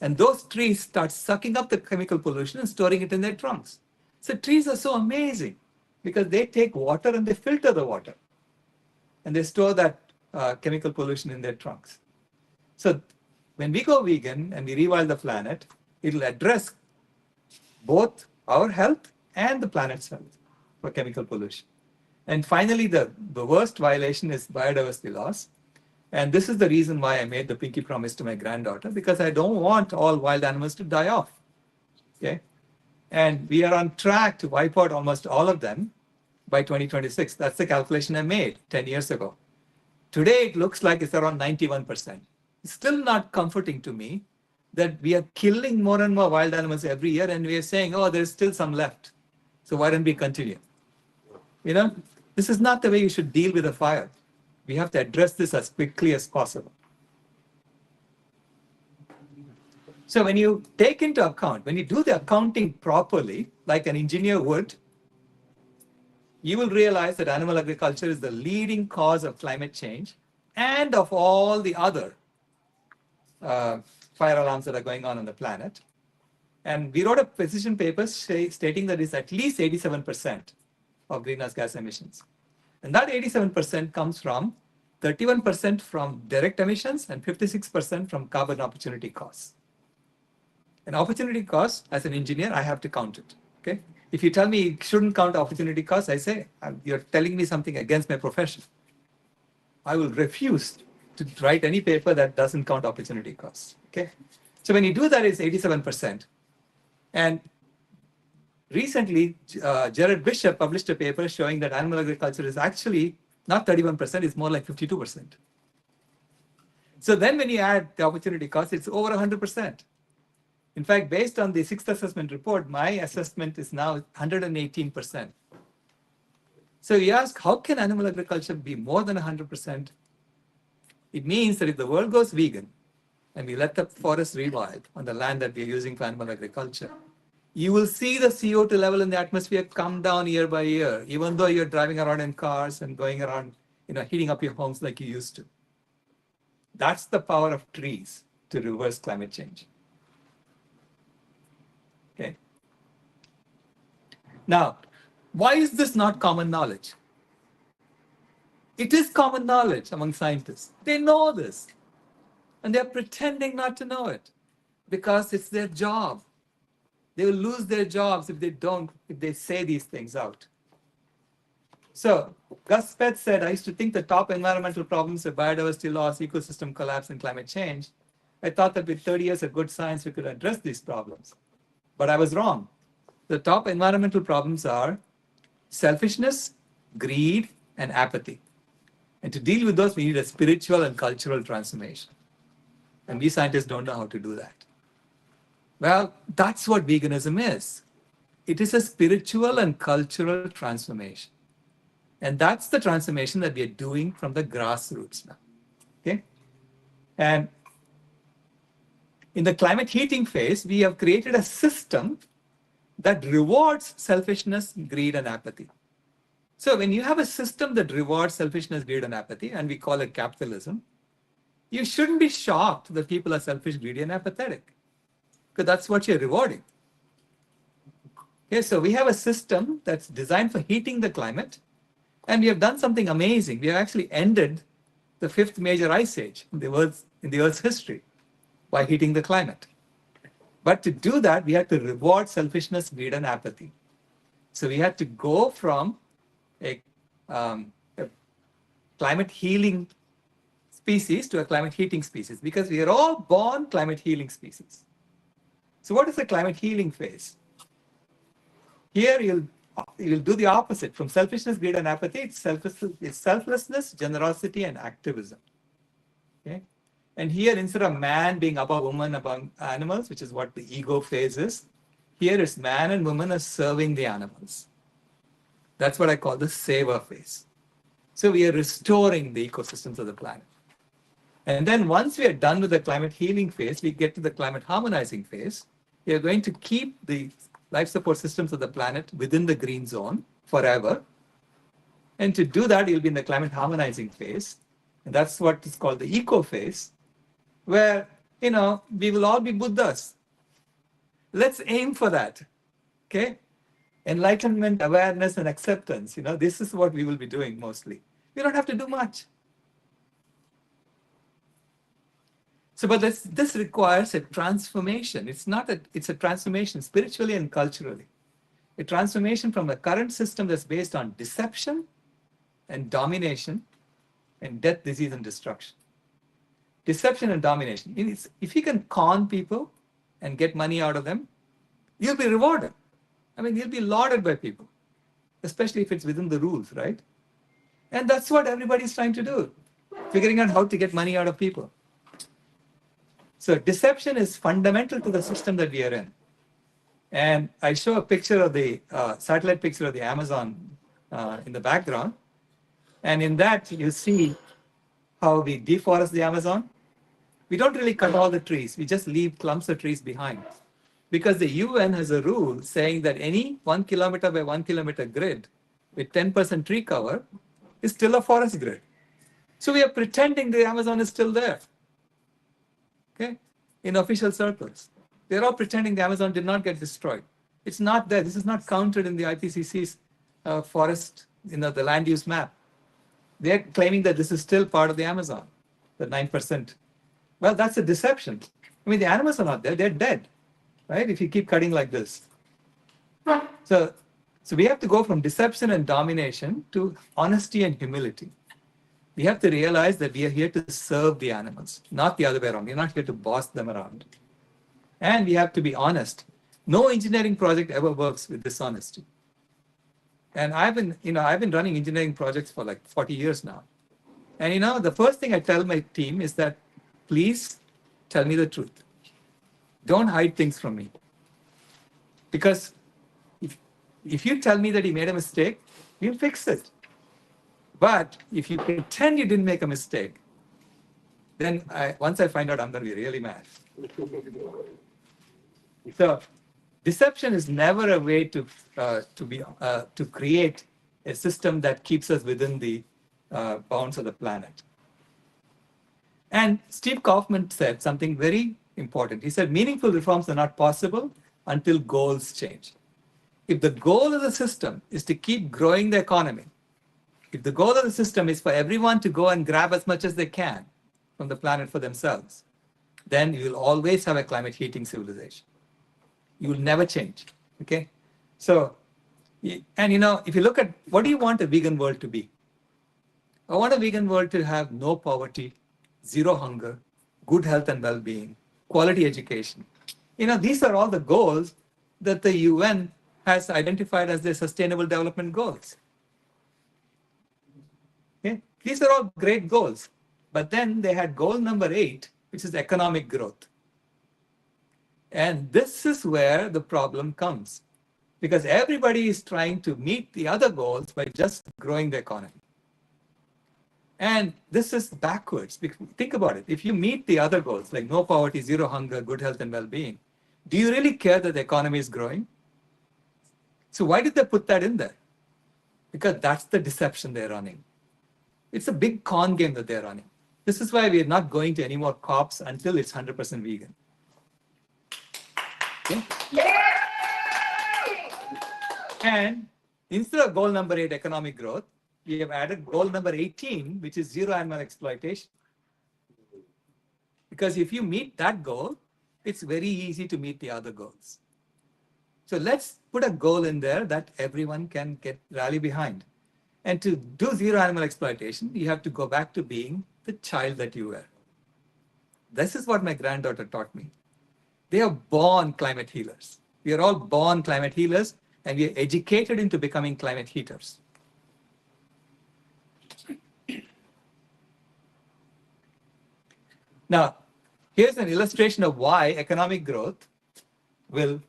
and those trees start sucking up the chemical pollution and storing it in their trunks. So trees are so amazing because they take water and they filter the water, and they store that chemical pollution in their trunks. So when we go vegan and we rewild the planet, it'll address both our health and the planet's health for chemical pollution. And finally, the worst violation is biodiversity loss. And this is the reason why I made the pinky promise to my granddaughter, because I don't want all wild animals to die off. Okay? And we are on track to wipe out almost all of them by 2026. That's the calculation I made 10 years ago. Today, it looks like it's around 91%. It's still not comforting to me that we are killing more and more wild animals every year, and we are saying, oh, there's still some left. So why don't we continue? You know, this is not the way you should deal with a fire. We have to address this as quickly as possible. So when you take into account, when you do the accounting properly, like an engineer would, you will realize that animal agriculture is the leading cause of climate change and of all the other fire alarms that are going on the planet. And we wrote a position paper stating that it's at least 87% of greenhouse gas emissions. And that 87% comes from 31% from direct emissions and 56% from carbon opportunity costs. And opportunity costs, as an engineer, I have to count it. Okay? If you tell me you shouldn't count opportunity costs, I say, you're telling me something against my profession. I will refuse to write any paper that doesn't count opportunity costs. Okay? So when you do that, it's 87%. And recently, Jared Bishop published a paper showing that animal agriculture is actually not 31%, it's more like 52%. So then when you add the opportunity cost, it's over 100%. In fact, based on the sixth assessment report, my assessment is now 118%. So you ask, how can animal agriculture be more than 100%? It means that if the world goes vegan and we let the forest rewild on the land that we're using for animal agriculture, you will see the CO2 level in the atmosphere come down year by year, even though you're driving around in cars and going around, heating up your homes like you used to. That's the power of trees to reverse climate change. Okay. Now, why is this not common knowledge? It is common knowledge among scientists. They know this. And they're pretending not to know it because it's their job. They will lose their jobs if they say these things out. So Gus Speth said, I used to think the top environmental problems are biodiversity loss, ecosystem collapse, and climate change. I thought that with 30 years of good science, we could address these problems. But I was wrong. The top environmental problems are selfishness, greed, and apathy. And to deal with those, we need a spiritual and cultural transformation. And we scientists don't know how to do that. Well, that's what veganism is. It is a spiritual and cultural transformation. And that's the transformation that we are doing from the grassroots now. Okay? And in the climate heating phase, we have created a system that rewards selfishness, greed, and apathy. So when you have a system that rewards selfishness, greed, and apathy, and we call it capitalism, you shouldn't be shocked that people are selfish, greedy, and apathetic, because that's what you're rewarding. Okay, so we have a system that's designed for heating the climate, and we have done something amazing. We have actually ended the 5th major ice age in the Earth's history by heating the climate. But to do that, we had to reward selfishness, greed, and apathy. So we had to go from a climate healing species to a climate heating species, because we are all born climate healing species. So what is the climate healing phase? Here you'll do the opposite. From selfishness, greed, and apathy, it's selflessness, generosity, and activism. Okay? And here, instead of man being above woman, above animals, which is what the ego phase is, here is man and woman are serving the animals. That's what I call the saver phase. So we are restoring the ecosystems of the planet. And then once we are done with the climate healing phase, we get to the climate harmonizing phase. We are going to keep the life support systems of the planet within the green zone forever. And to do that, you'll be in the climate harmonizing phase. And that's what is called the eco phase, where, we will all be Buddhas. Let's aim for that. Okay? Enlightenment, awareness, and acceptance. This is what we will be doing mostly. We don't have to do much. So, but this requires a transformation. It's a transformation spiritually and culturally. A transformation from a current system that's based on deception and domination and death, disease, and destruction. Deception and domination. If you can con people and get money out of them, you'll be rewarded. You'll be lauded by people, especially if it's within the rules, right? And that's what everybody's trying to do, figuring out how to get money out of people. So deception is fundamental to the system that we are in. And I show a picture of the satellite picture of the Amazon in the background. And in that, you see how we deforest the Amazon. We don't really cut all the trees. We just leave clumps of trees behind. Because the UN has a rule saying that any 1 kilometer by 1 kilometer grid with 10% tree cover is still a forest grid. So we are pretending the Amazon is still there. Okay? In official circles. They're all pretending the Amazon did not get destroyed. It's not there. This is not counted in the IPCC's forest, the land use map. They're claiming that this is still part of the Amazon, the 9%. Well, that's a deception. The animals are not there. They're dead, right? If you keep cutting like this. So we have to go from deception and domination to honesty and humility. We have to realize that we are here to serve the animals, not the other way around. We're not here to boss them around. And we have to be honest. No engineering project ever works with dishonesty. And I've been running engineering projects for like 40 years now. And the first thing I tell my team is that, please tell me the truth. Don't hide things from me. Because if you tell me that you made a mistake, we'll fix it. But if you pretend you didn't make a mistake, then once I find out, I'm going to be really mad. So deception is never a way to create a system that keeps us within the bounds of the planet. And Steve Kaufman said something very important. He said, meaningful reforms are not possible until goals change. If the goal of the system is to keep growing the economy, if the goal of the system is for everyone to go and grab as much as they can from the planet for themselves, then you will always have a climate heating civilization. You will never change, okay? So, and if you look at, what do you want a vegan world to be? I want a vegan world to have no poverty, zero hunger, good health and well-being, quality education. These are all the goals that the UN has identified as their sustainable development goals. Okay? These are all great goals. But then they had goal number 8, which is economic growth. And this is where the problem comes, because everybody is trying to meet the other goals by just growing the economy. And this is backwards. Think about it. If you meet the other goals, like no poverty, zero hunger, good health and well-being, do you really care that the economy is growing? So why did they put that in there? Because that's the deception they're running. It's a big con game that they're running. This is why we're not going to any more COPs until it's 100% vegan. Okay? And instead of goal number 8, economic growth, we have added goal number 18, which is zero animal exploitation. Because if you meet that goal, it's very easy to meet the other goals. So let's put a goal in there that everyone can rally behind. And to do zero animal exploitation, you have to go back to being the child that you were. This is what my granddaughter taught me. They are born climate healers. We are all born climate healers, and we are educated into becoming climate heaters. Now, here's an illustration of why economic growth will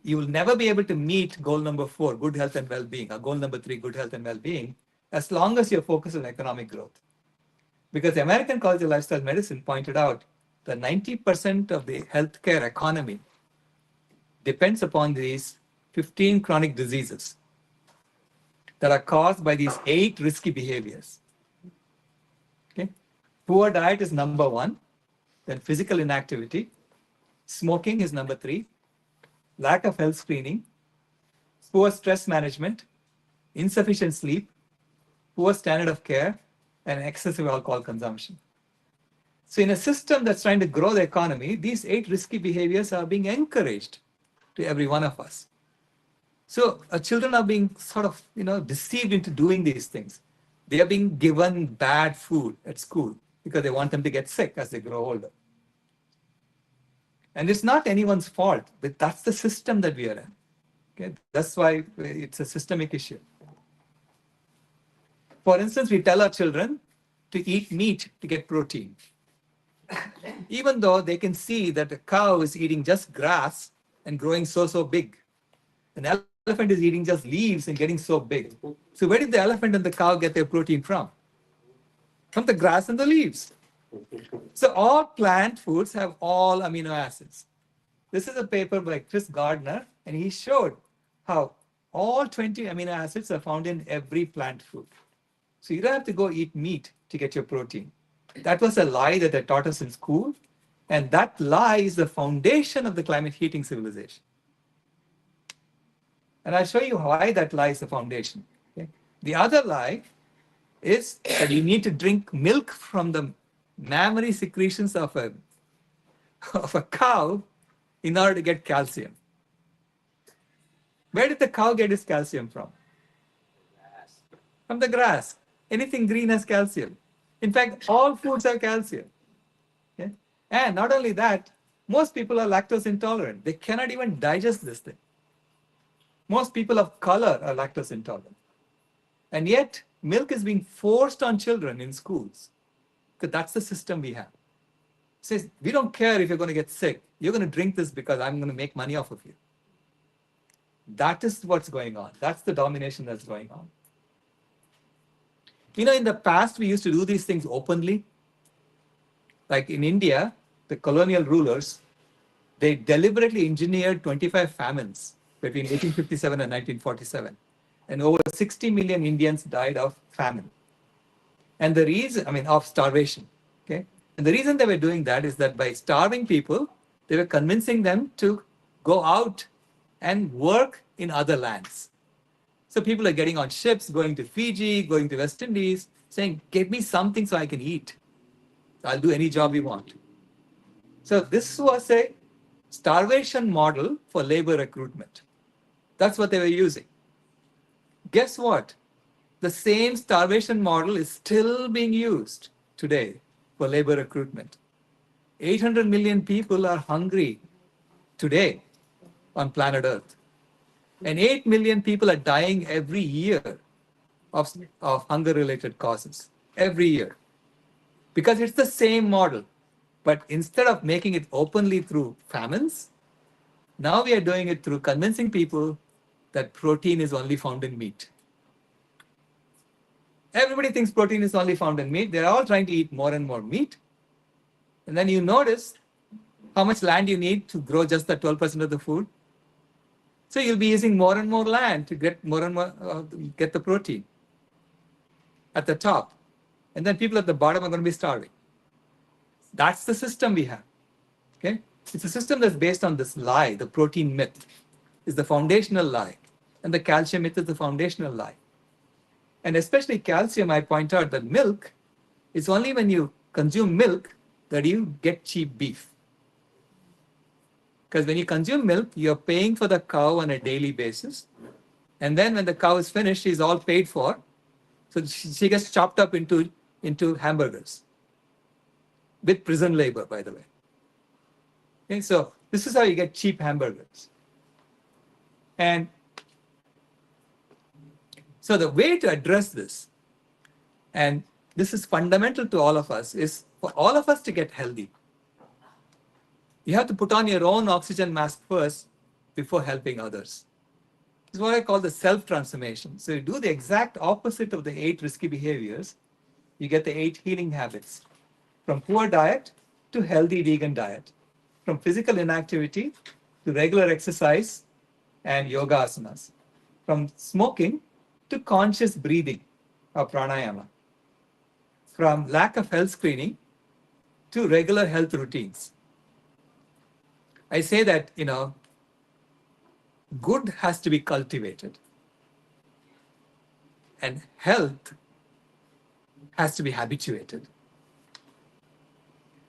you will never be able to meet goal number 4, good health and well-being, or goal number 3, good health and well-being, as long as you're focused on economic growth. Because the American College of Lifestyle Medicine pointed out that 90% of the healthcare economy depends upon these 15 chronic diseases that are caused by these 8 risky behaviors. Okay? Poor diet is number 1, then physical inactivity, smoking is number 3, lack of health screening, poor stress management, insufficient sleep, poor standard of care, and excessive alcohol consumption. So in a system that's trying to grow the economy, these 8 risky behaviors are being encouraged to every one of us. So children are being sort of, deceived into doing these things. They are being given bad food at school because they want them to get sick as they grow older. And it's not anyone's fault, but that's the system that we are in. Okay? That's why it's a systemic issue. For instance, we tell our children to eat meat to get protein. Even though they can see that a cow is eating just grass and growing so big. An elephant is eating just leaves and getting so big. So where did the elephant and the cow get their protein from? From the grass and the leaves. So all plant foods have all amino acids. This is a paper by Chris Gardner, and he showed how all 20 amino acids are found in every plant food. So you don't have to go eat meat to get your protein. That was a lie that they taught us in school, and that lie is the foundation of the climate heating civilization. And I'll show you why that lie is the foundation. Okay? The other lie is that you need to drink milk from the mammary secretions of a cow in order to get calcium. Where did the cow get its calcium from? From the grass. Anything green has calcium. In fact, all foods have calcium. Okay? And not only that, most people are lactose intolerant. They cannot even digest this thing. Most people of color are lactose intolerant. And yet, milk is being forced on children in schools. Because that's the system we have. It says, we don't care if you're going to get sick. You're going to drink this because I'm going to make money off of you. That is what's going on. That's the domination that's going on. In the past, we used to do these things openly. Like in India, the colonial rulers, they deliberately engineered 25 famines between 1857 and 1947. And over 60 million Indians died of famine. And the reason, of starvation. Okay? And the reason they were doing that is that by starving people, they were convincing them to go out and work in other lands. So people are getting on ships, going to Fiji, going to West Indies, saying, give me something so I can eat. I'll do any job you want. So this was a starvation model for labor recruitment. That's what they were using. Guess what? The same starvation model is still being used today for labor recruitment. 800 million people are hungry today on planet Earth. And 8 million people are dying every year of hunger-related causes, every year. Because it's the same model. But instead of making it openly through famines, now we are doing it through convincing people that protein is only found in meat. Everybody thinks protein is only found in meat. They're all trying to eat more and more meat. And then you notice how much land you need to grow just the 12% of the food. So you'll be using more and more land to get more and more, get the protein at the top. And then people at the bottom are going to be starving. That's the system we have. Okay? It's a system that's based on this lie. The protein myth is the foundational lie. And the calcium myth is the foundational lie. And especially calcium, I point out that milk, it's only when you consume milk that you get cheap beef. Because when you consume milk, you're paying for the cow on a daily basis. And then when the cow is finished, she's all paid for. So she gets chopped up into hamburgers. With prison labor, by the way. Okay, so this is how you get cheap hamburgers. And so the way to address this, and this is fundamental to all of us, is for all of us to get healthy. You have to put on your own oxygen mask first before helping others. This is what I call the self-transformation. So you do the exact opposite of the 8 risky behaviors, you get the 8 healing habits. From poor diet to healthy vegan diet. From physical inactivity to regular exercise and yoga asanas. From smoking to conscious breathing or pranayama. From lack of health screening to regular health routines. I say that, good has to be cultivated. And health has to be habituated.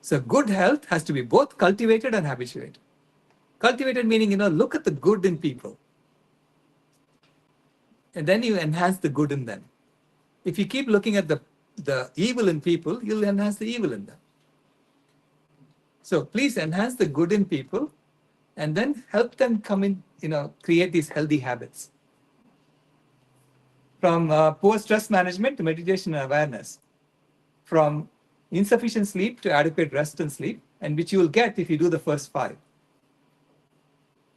So good health has to be both cultivated and habituated. Cultivated meaning, look at the good in people. And then you enhance the good in them. If you keep looking at the evil in people, you'll enhance the evil in them. So please enhance the good in people and then help them come in, create these healthy habits. From poor stress management to meditation and awareness. From insufficient sleep to adequate rest and sleep, and which you will get if you do the first 5.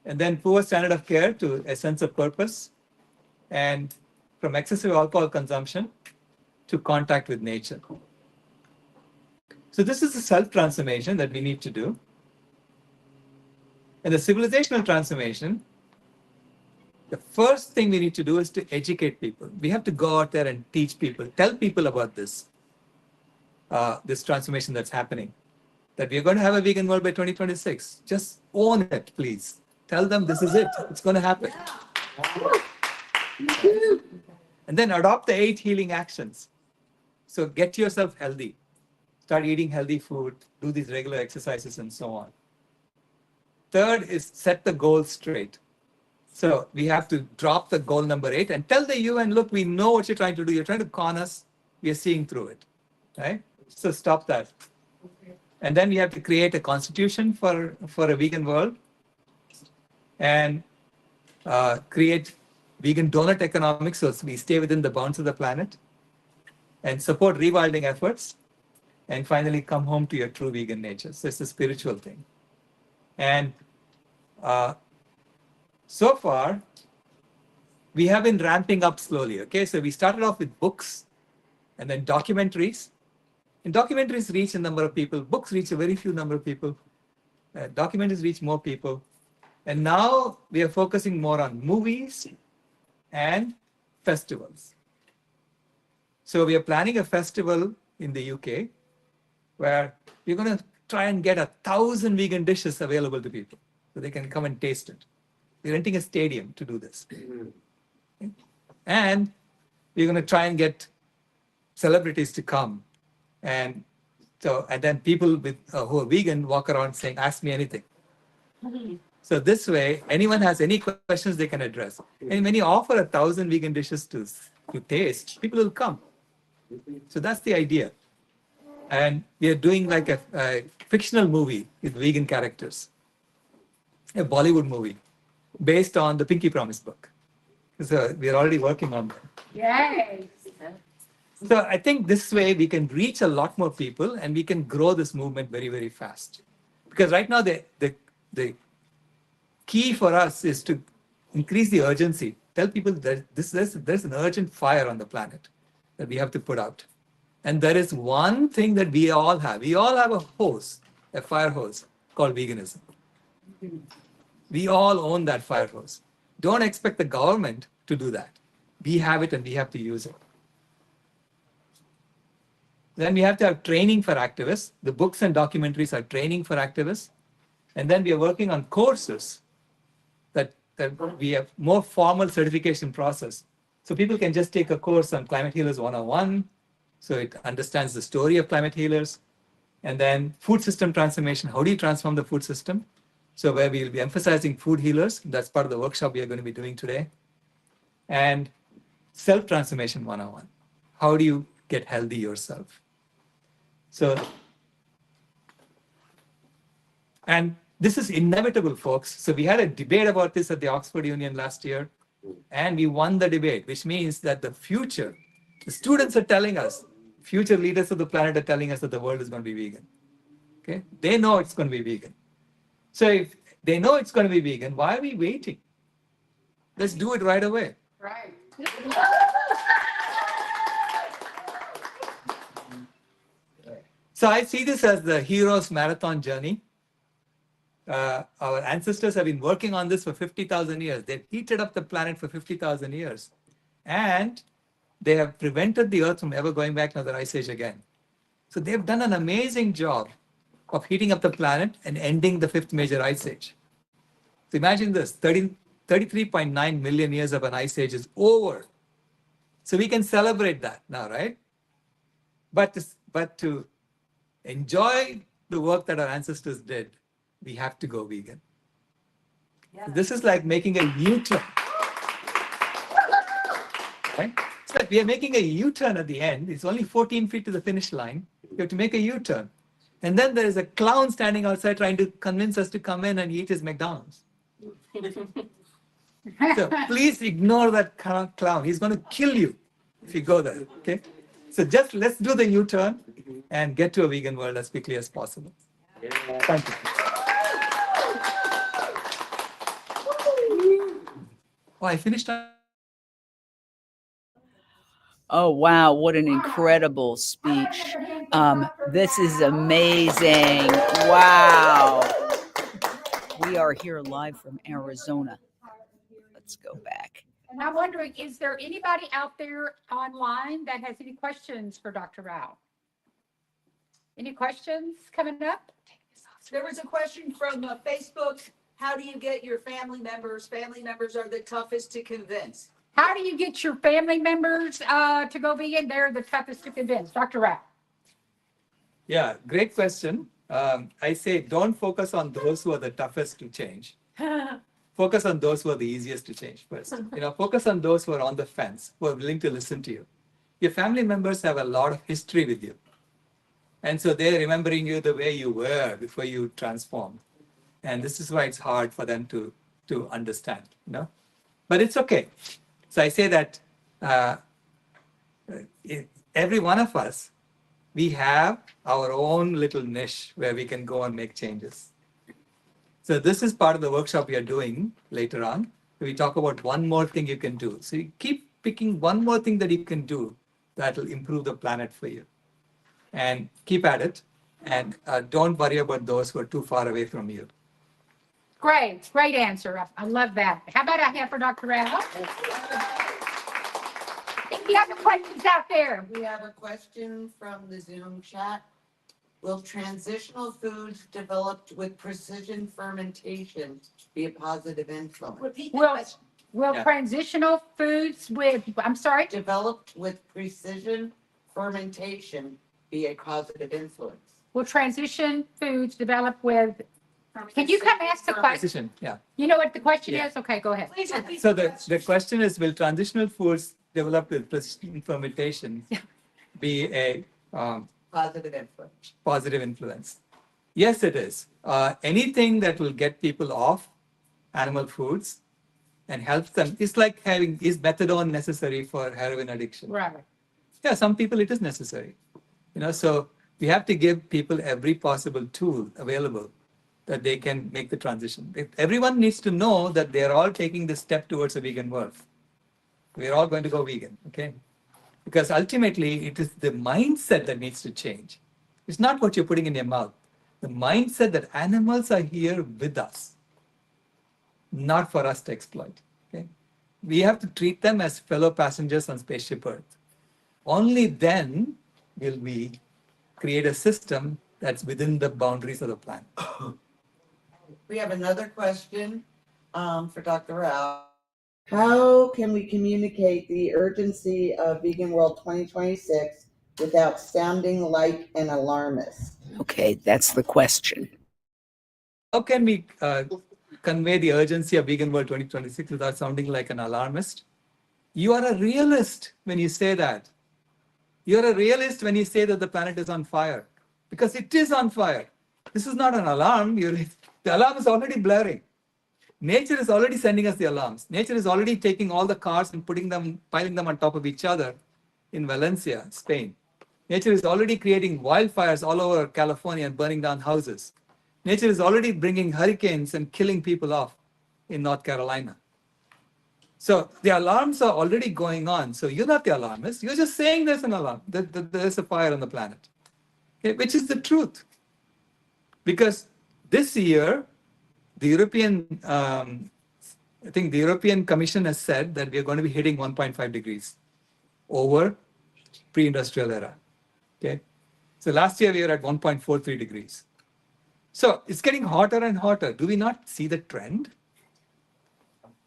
And then poor standard of care to a sense of purpose, and from excessive alcohol consumption to contact with nature. So this is the self-transformation that we need to do. And the civilizational transformation, the first thing we need to do is to educate people. We have to go out there and teach people, tell people about this transformation that's happening. That we're going to have a vegan world by 2026. Just own it, please. Tell them this is it. It's going to happen. And then adopt the 8 healing actions. So get yourself healthy. Start eating healthy food. Do these regular exercises and so on. Third is set the goal straight. So we have to drop the goal number 8 and tell the UN, look, we know what you're trying to do. You're trying to con us. We are seeing through it. Right? So stop that. And then we have to create a constitution for a vegan world and create vegan donut economics so we stay within the bounds of the planet and support rewilding efforts and finally come home to your true vegan nature. So it's a spiritual thing. And so far, we have been ramping up slowly. Okay, so we started off with books and then documentaries. And documentaries reach a number of people. Books reach a very few number of people. Documentaries reach more people. And now we are focusing more on movies and festivals. So we are planning a festival in the UK where we're going to try and get 1,000 vegan dishes available to people so they can come and taste it. We're renting a stadium to do this. And we're going to try and get celebrities to come. And then people who are vegan walk around saying, ask me anything. So this way, anyone has any questions they can address. And when you offer 1,000 vegan dishes to taste, people will come. So that's the idea. And we are doing like a fictional movie with vegan characters, a Bollywood movie based on the Pinky Promise book. So we are already working on that. Yay! So I think this way we can reach a lot more people and we can grow this movement very, very fast. Because right now the key for us is to increase the urgency. Tell people that there's an urgent fire on the planet that we have to put out. And there is one thing that we all have. We all have a hose, a fire hose called veganism. We all own that fire hose. Don't expect the government to do that. We have it and we have to use it. Then we have to have training for activists. The books and documentaries are training for activists. And then we are working on courses that we have more formal certification process. So people can just take a course on Climate Healers 101. So it understands the story of climate healers. And then food system transformation. How do you transform the food system? So where we will be emphasizing food healers. That's part of the workshop we are going to be doing today. And self-transformation 101. How do you get healthy yourself? So, and this is inevitable, folks. So we had a debate about this at the Oxford Union last year, and we won the debate, which means that the future, the students are telling us, future leaders of the planet are telling us that the world is going to be vegan. Okay, they know it's going to be vegan. So if They know it's going to be vegan. Why are we waiting? Let's do it right away. Right. So I see this as the hero's marathon journey. Our ancestors have been working on this for 50,000 years. They've heated up the planet for 50,000 years. And they have prevented the Earth from ever going back to another ice age again. So they've done an amazing job of heating up the planet and ending the fifth major ice age. So imagine this, 33.9 million years of an ice age is over. So we can celebrate that now, right? But to enjoy the work that our ancestors did, we have to go vegan. Yeah. This is like making a U-turn. Right? It's like we are making a U-turn at the end. It's only 14 feet to the finish line. You have to make a U-turn. And then there is a clown standing outside trying to convince us to come in and eat his McDonald's. So please ignore that clown. He's going to kill you if you go there. Okay? So just let's do the U-turn and get to a vegan world as quickly as possible. Thank you. Oh, I finished. Oh, wow. What an incredible speech. This is amazing. Wow. We are here live from Arizona. Let's go back. And I'm wondering, is there anybody out there online that has any questions for Dr. Rao? Any questions coming up? There was a question from Facebook. How do you get your family members? Family members are the toughest to convince. How do you get your family members to go vegan? They're the toughest to convince. Dr. Rao. Yeah, great question. I say don't focus on those who are the toughest to change. Focus on those who are the easiest to change first. Focus on those who are on the fence, who are willing to listen to you. Your family members have a lot of history with you. And so they're remembering you the way you were before you transformed. And this is why it's hard for them to understand, But it's okay. So I say that every one of us, we have our own little niche where we can go and make changes. So this is part of the workshop we are doing later on. We talk about one more thing you can do. So you keep picking one more thing that you can do that will improve the planet for you. And keep at it. And don't worry about those who are too far away from you. Great answer. I love that. How about I have for Dr. Rao? If you have any questions out there. We have a question from the Zoom chat. Will transitional foods developed with precision fermentation be a positive influence? Repeat the Will question. transitional foods with, I'm sorry? Developed with precision fermentation be a positive influence? Will transition foods developed with, can you come ask the question? Precision, yeah. You know what the question Yeah. is? Okay, go ahead. Please repeat So the the question. question is, will transitional foods developed with precision fermentation be a Positive influence. positive influence? Yes, it is. Anything that will get people off animal foods and helps them, it's like is methadone necessary for heroin addiction? Right. Yeah, some people it is necessary. So we have to give people every possible tool available that they can make the transition. Everyone needs to know that they're all taking this step towards a vegan world. We're all going to go vegan, okay? Because ultimately, it is the mindset that needs to change. It's not what you're putting in your mouth. The mindset that animals are here with us, not for us to exploit, okay? We have to treat them as fellow passengers on Spaceship Earth. Only then will we create a system that's within the boundaries of the planet. We have another question for Dr. Rao. How can we communicate the urgency of Vegan World 2026 without sounding like an alarmist? Okay, that's the question. How can we convey the urgency of Vegan World 2026 without sounding like an alarmist? You are a realist when you say that. You're a realist when you say that the planet is on fire, because it is on fire. This is not an alarm. The alarm is already blaring. Nature is already sending us the alarms. Nature is already taking all the cars and piling them on top of each other in Valencia, Spain. Nature is already creating wildfires all over California and burning down houses. Nature is already bringing hurricanes and killing people off in North Carolina. So the alarms are already going on. So you're not the alarmist. You're just saying there's an alarm, that there's a fire on the planet, okay, which is the truth. Because this year, the European, I think the European Commission has said that we are going to be hitting 1.5 degrees over pre-industrial era. Okay, so last year we were at 1.43 degrees. So it's getting hotter and hotter. Do we not see the trend?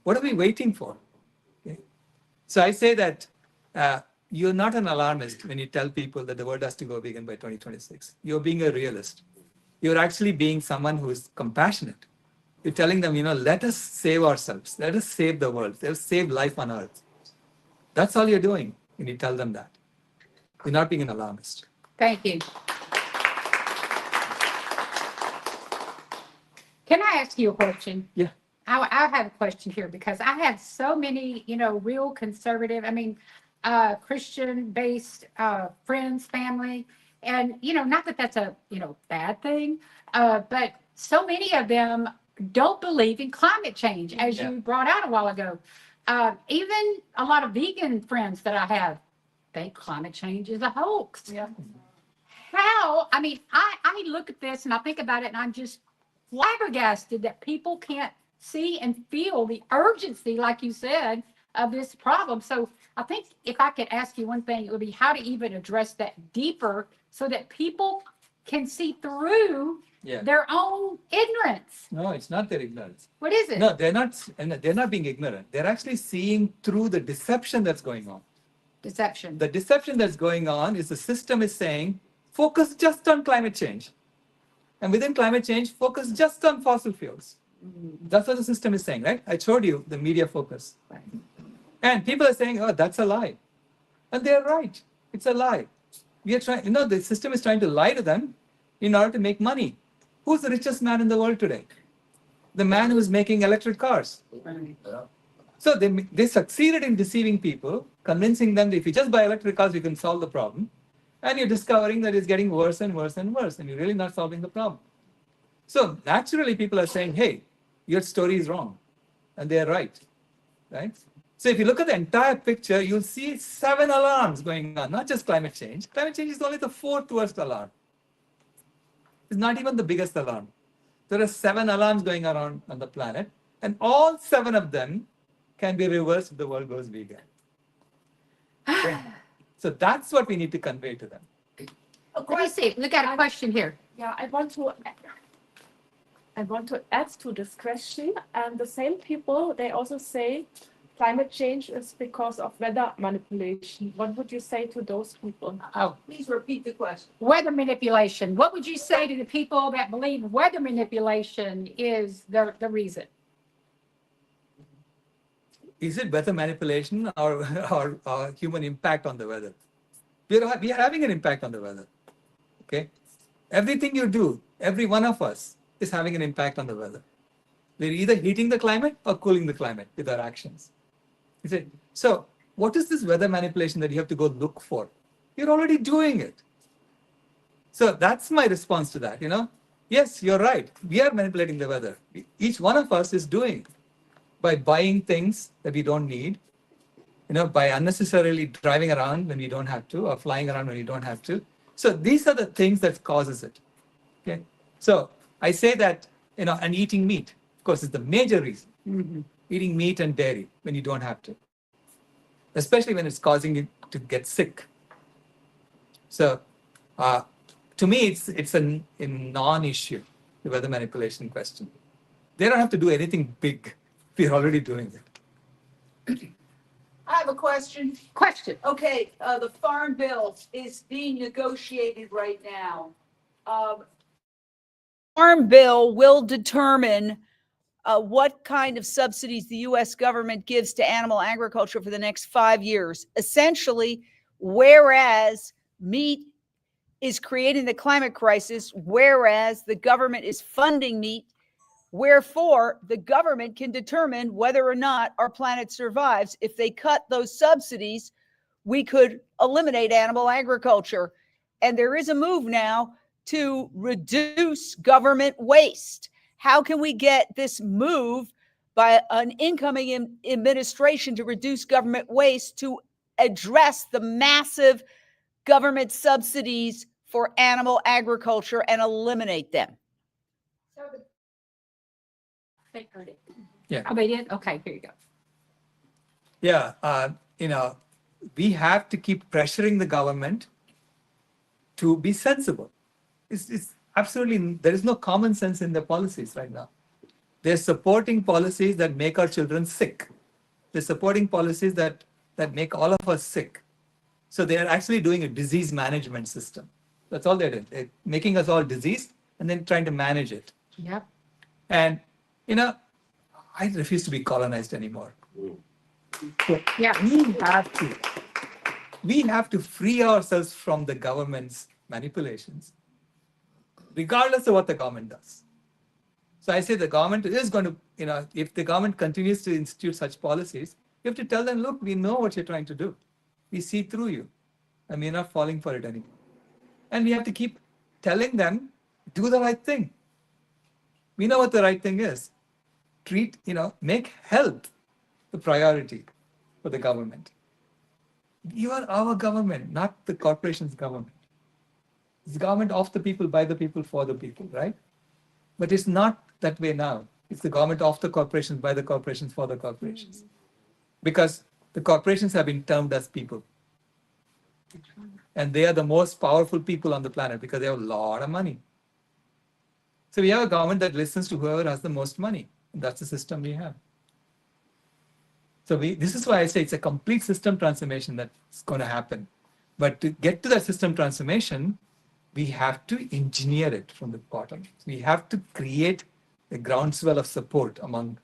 What are we waiting for? Okay. So I say that you're not an alarmist when you tell people that the world has to go vegan by 2026. You're being a realist. You're actually being someone who is compassionate. You're telling them, let us save ourselves. Let us save the world. Let us save life on earth. That's all you're doing when you tell them that. You're not being an alarmist. Thank you. Can I ask you a question? Yeah. I have a question here because I have so many, real conservative, Christian-based friends, family, and, not that that's a, bad thing, but so many of them don't believe in climate change, as you brought out a while ago. Even a lot of vegan friends that I have think climate change is a hoax. Yeah. How? I look at this and I think about it and I'm just flabbergasted that people can't see and feel the urgency, like you said, of this problem. So I think if I could ask you one thing, it would be how to even address that deeper so that people can see through their own ignorance. No, it's not their ignorance. What is it? No, they're not being ignorant. They're actually seeing through the deception that's going on. Deception. The deception that's going on is the system is saying, focus just on climate change. And within climate change, focus just on fossil fuels. That's what the system is saying, right? I showed you the media focus. Right. And people are saying, oh, that's a lie. And they're right. It's a lie. We are trying, the system is trying to lie to them in order to make money. Who's the richest man in the world today? The man who's making electric cars. Right. So they succeeded in deceiving people, convincing them that if you just buy electric cars, you can solve the problem. And you're discovering that it's getting worse and worse and worse, and you're really not solving the problem. So naturally, people are saying, hey, your story is wrong. And they're right. So if you look at the entire picture, you'll see 7 alarms going on, not just climate change. Climate change is only the 4th worst alarm. It's not even the biggest alarm. There are 7 alarms going around on the planet, and all 7 of them can be reversed if the world goes vegan. Okay? So that's what we need to convey to them. Let me see. We got a question here. Yeah, I want to add to this question. And the same people, they also say climate change is because of weather manipulation. What would you say to those people? Oh, Please repeat the question. weather manipulation. What would you say to the people that believe weather manipulation is the reason? Is it weather manipulation or human impact on the weather? We are having an impact on the weather. Okay, everything you do, every one of us is having an impact on the weather. We're either heating the climate or cooling the climate with our actions. You see? So what is this weather manipulation that you have to go look for? You're already doing it. So that's my response to that. Yes, you're right. We are manipulating the weather. Each one of us is doing it by buying things that we don't need, by unnecessarily driving around when we don't have to, or flying around when we don't have to. So these are the things that causes it. Okay. So I say that, and eating meat, of course, is the major reason. Mm-hmm. Eating meat and dairy when you don't have to, especially when it's causing you to get sick. So to me, it's a non-issue, the weather manipulation question. They don't have to do anything big. We're already doing it. I have a question. Question. Okay, the Farm Bill is being negotiated right now. Farm Bill will determine what kind of subsidies the U.S. government gives to animal agriculture for the next 5 years. Essentially, whereas meat is creating the climate crisis, whereas the government is funding meat, wherefore the government can determine whether or not our planet survives. If they cut those subsidies, we could eliminate animal agriculture. And there is a move now to reduce government waste? How can we get this move by an incoming administration to reduce government waste to address the massive government subsidies for animal agriculture and eliminate them? They heard it. Yeah. Oh, they did? Okay, here you go. Yeah, we have to keep pressuring the government to be sensible. It's absolutely, there is no common sense in the policies right now. They're supporting policies that make our children sick. They're supporting policies that make all of us sick. So they are actually doing a disease management system. That's all they're doing. They're making us all diseased and then trying to manage it. Yep. And, I refuse to be colonized anymore. So Yeah. we have to free ourselves from the government's manipulations, regardless of what the government does. So I say the government is going to, if the government continues to institute such policies, you have to tell them, look, we know what you're trying to do. We see through you and we're not falling for it anymore. And we have to keep telling them, do the right thing. We know what the right thing is. Make health the priority for the government. You are our government, not the corporation's government. It's the government of the people, by the people, for the people, right? But it's not that way now. It's the government of the corporations, by the corporations, for the corporations. Because the corporations have been termed as people. And they are the most powerful people on the planet because they have a lot of money. So we have a government that listens to whoever has the most money. And that's the system we have. So this is why I say it's a complete system transformation that's going to happen. But to get to that system transformation, we have to engineer it from the bottom. We have to create a groundswell of support among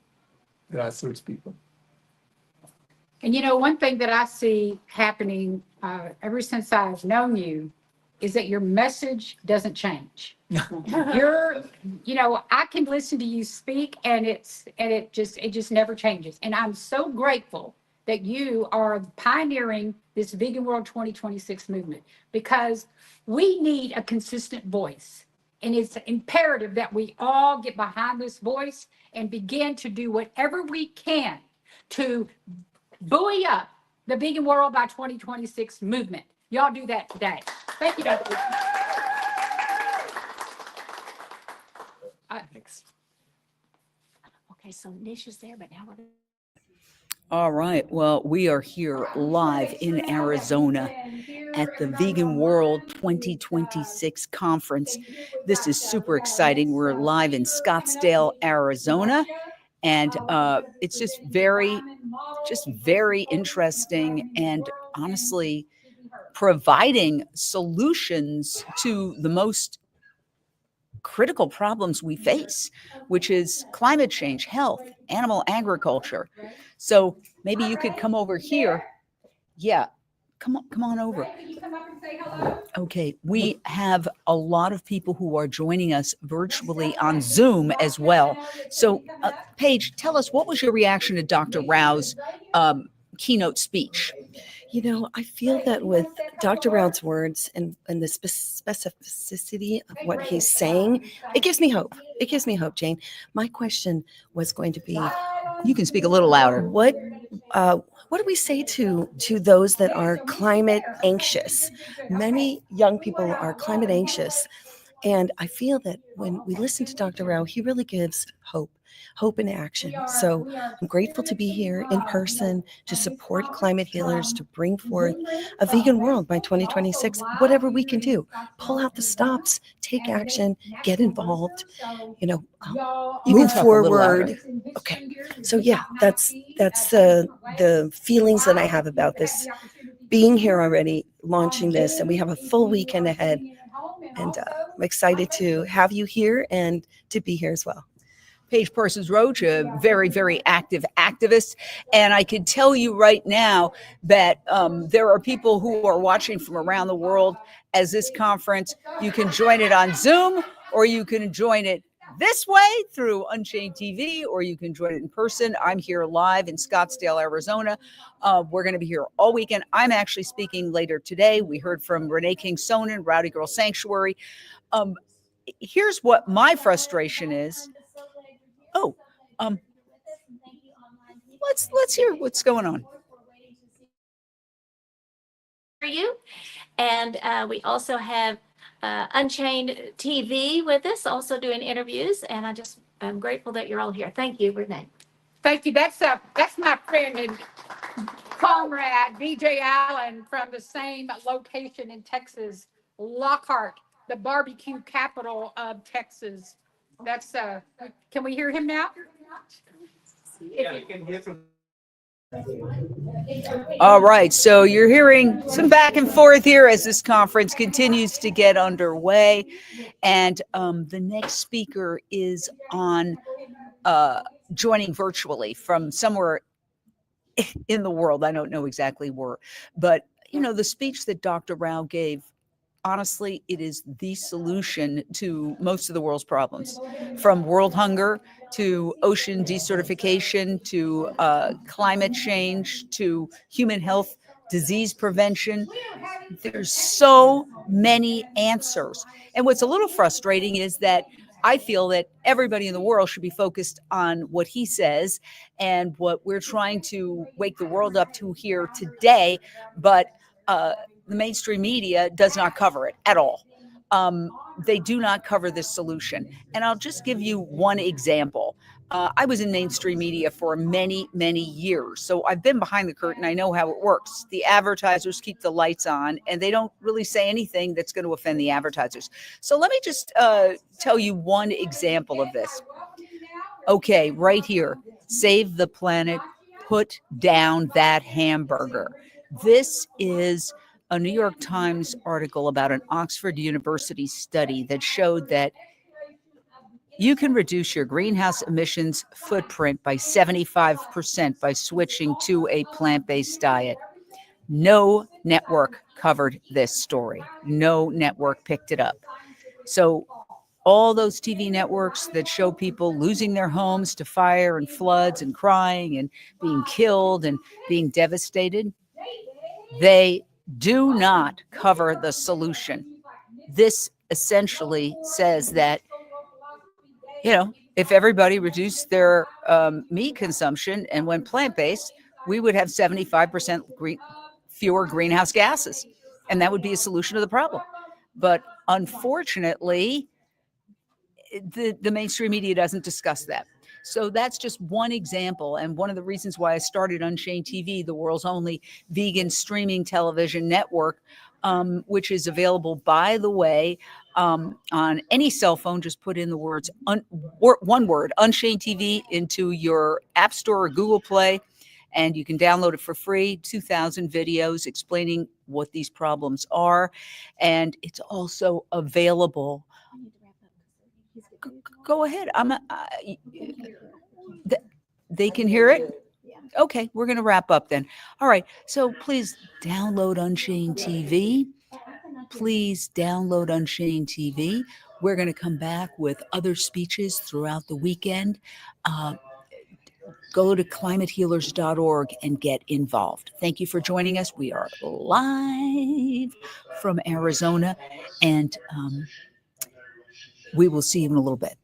grassroots people. And one thing that I see happening ever since I've known you is that your message doesn't change. I can listen to you speak and it just never changes. And I'm so grateful that you are pioneering this Vegan World 2026 movement because we need a consistent voice. And it's imperative that we all get behind this voice and begin to do whatever we can to buoy up the Vegan World by 2026 movement. Y'all do that today. Thank you, Dr. Thanks. Okay, so Nish is there, but now we're. All right. Well, we are here live in Arizona at the Vegan World 2026 conference. This is super exciting. We're live in Scottsdale, Arizona, and it's just very interesting and honestly providing solutions to the most critical problems we face, which is climate change, health, animal agriculture. So maybe you could come over here. Yeah, come on over. Okay, we have a lot of people who are joining us virtually on Zoom as well. So Paige, tell us, what was your reaction to Dr. Rao's keynote speech? I feel that with Dr. Rao's words and the specificity of what he's saying, it gives me hope. It gives me hope, Jane. My question was going to be, you can speak a little louder. What do we say to those that are climate anxious? Many young people are climate anxious. And I feel that when we listen to Dr. Rao, he really gives hope in action. So I'm grateful to be here in person to support climate healers, to bring forth a vegan world by 2026. Whatever we can do, pull out the stops, take action, get involved, move forward. Okay. So yeah, that's the feelings that I have about this, being here already, launching this, and we have a full weekend ahead. And I'm excited to have you here and to be here as well. Paige Parsons-Roach, a very, very active activist. And I can tell you right now that there are people who are watching from around the world as this conference. You can join it on Zoom, or you can join it this way through Unchained TV, or you can join it in person. I'm here live in Scottsdale, Arizona. We're going to be here all weekend. I'm actually speaking later today. We heard from Renee King-Sonnen, Rowdy Girl Sanctuary. Here's what my frustration is. Oh, let's hear what's going on. For you. And we also have Unchained TV with us, also doing interviews. And I'm grateful that you're all here. Thank you, Renee. Thank you. That's my friend and comrade, BJ Allen, from the same location in Texas, Lockhart, the barbecue capital of Texas. That's can we hear him now? Yeah, you can hear from. All right, so you're hearing some back and forth here as this conference continues to get underway, and the next speaker is on joining virtually from somewhere in the world. I don't know exactly where, but the speech that Dr. Rao gave, honestly, it is the solution to most of the world's problems, from world hunger to ocean desertification to climate change to human health, disease prevention. There's so many answers. And what's a little frustrating is that I feel that everybody in the world should be focused on what he says and what we're trying to wake the world up to here today. But the mainstream media does not cover it at all. They do not cover this solution. And I'll just give you one example. I was in mainstream media for many, many years. So I've been behind the curtain. I know how it works. The advertisers keep the lights on and they don't really say anything that's going to offend the advertisers. So let me just tell you one example of this. Okay, right here. Save the planet. Put down that hamburger. This is a New York Times article about an Oxford University study that showed that you can reduce your greenhouse emissions footprint by 75% by switching to a plant-based diet. No network covered this story. No network picked it up. So all those TV networks that show people losing their homes to fire and floods and crying and being killed and being devastated, they do not cover the solution. This essentially says that, if everybody reduced their meat consumption and went plant-based, we would have 75% fewer greenhouse gases. And that would be a solution to the problem. But unfortunately, the mainstream media doesn't discuss that. So that's just one example. And one of the reasons why I started Unchained TV, the world's only vegan streaming television network, which is available, by the way, on any cell phone. Just put in the words, one word, Unchained TV, into your App Store or Google Play, and you can download it for free. 2,000 videos explaining what these problems are. And it's also available. Go ahead. They can hear it? Okay, we're going to wrap up then. All right, so please download Unchained TV. Please download Unchained TV. We're going to come back with other speeches throughout the weekend. Go to climatehealers.org and get involved. Thank you for joining us. We are live from Arizona, and we will see you in a little bit.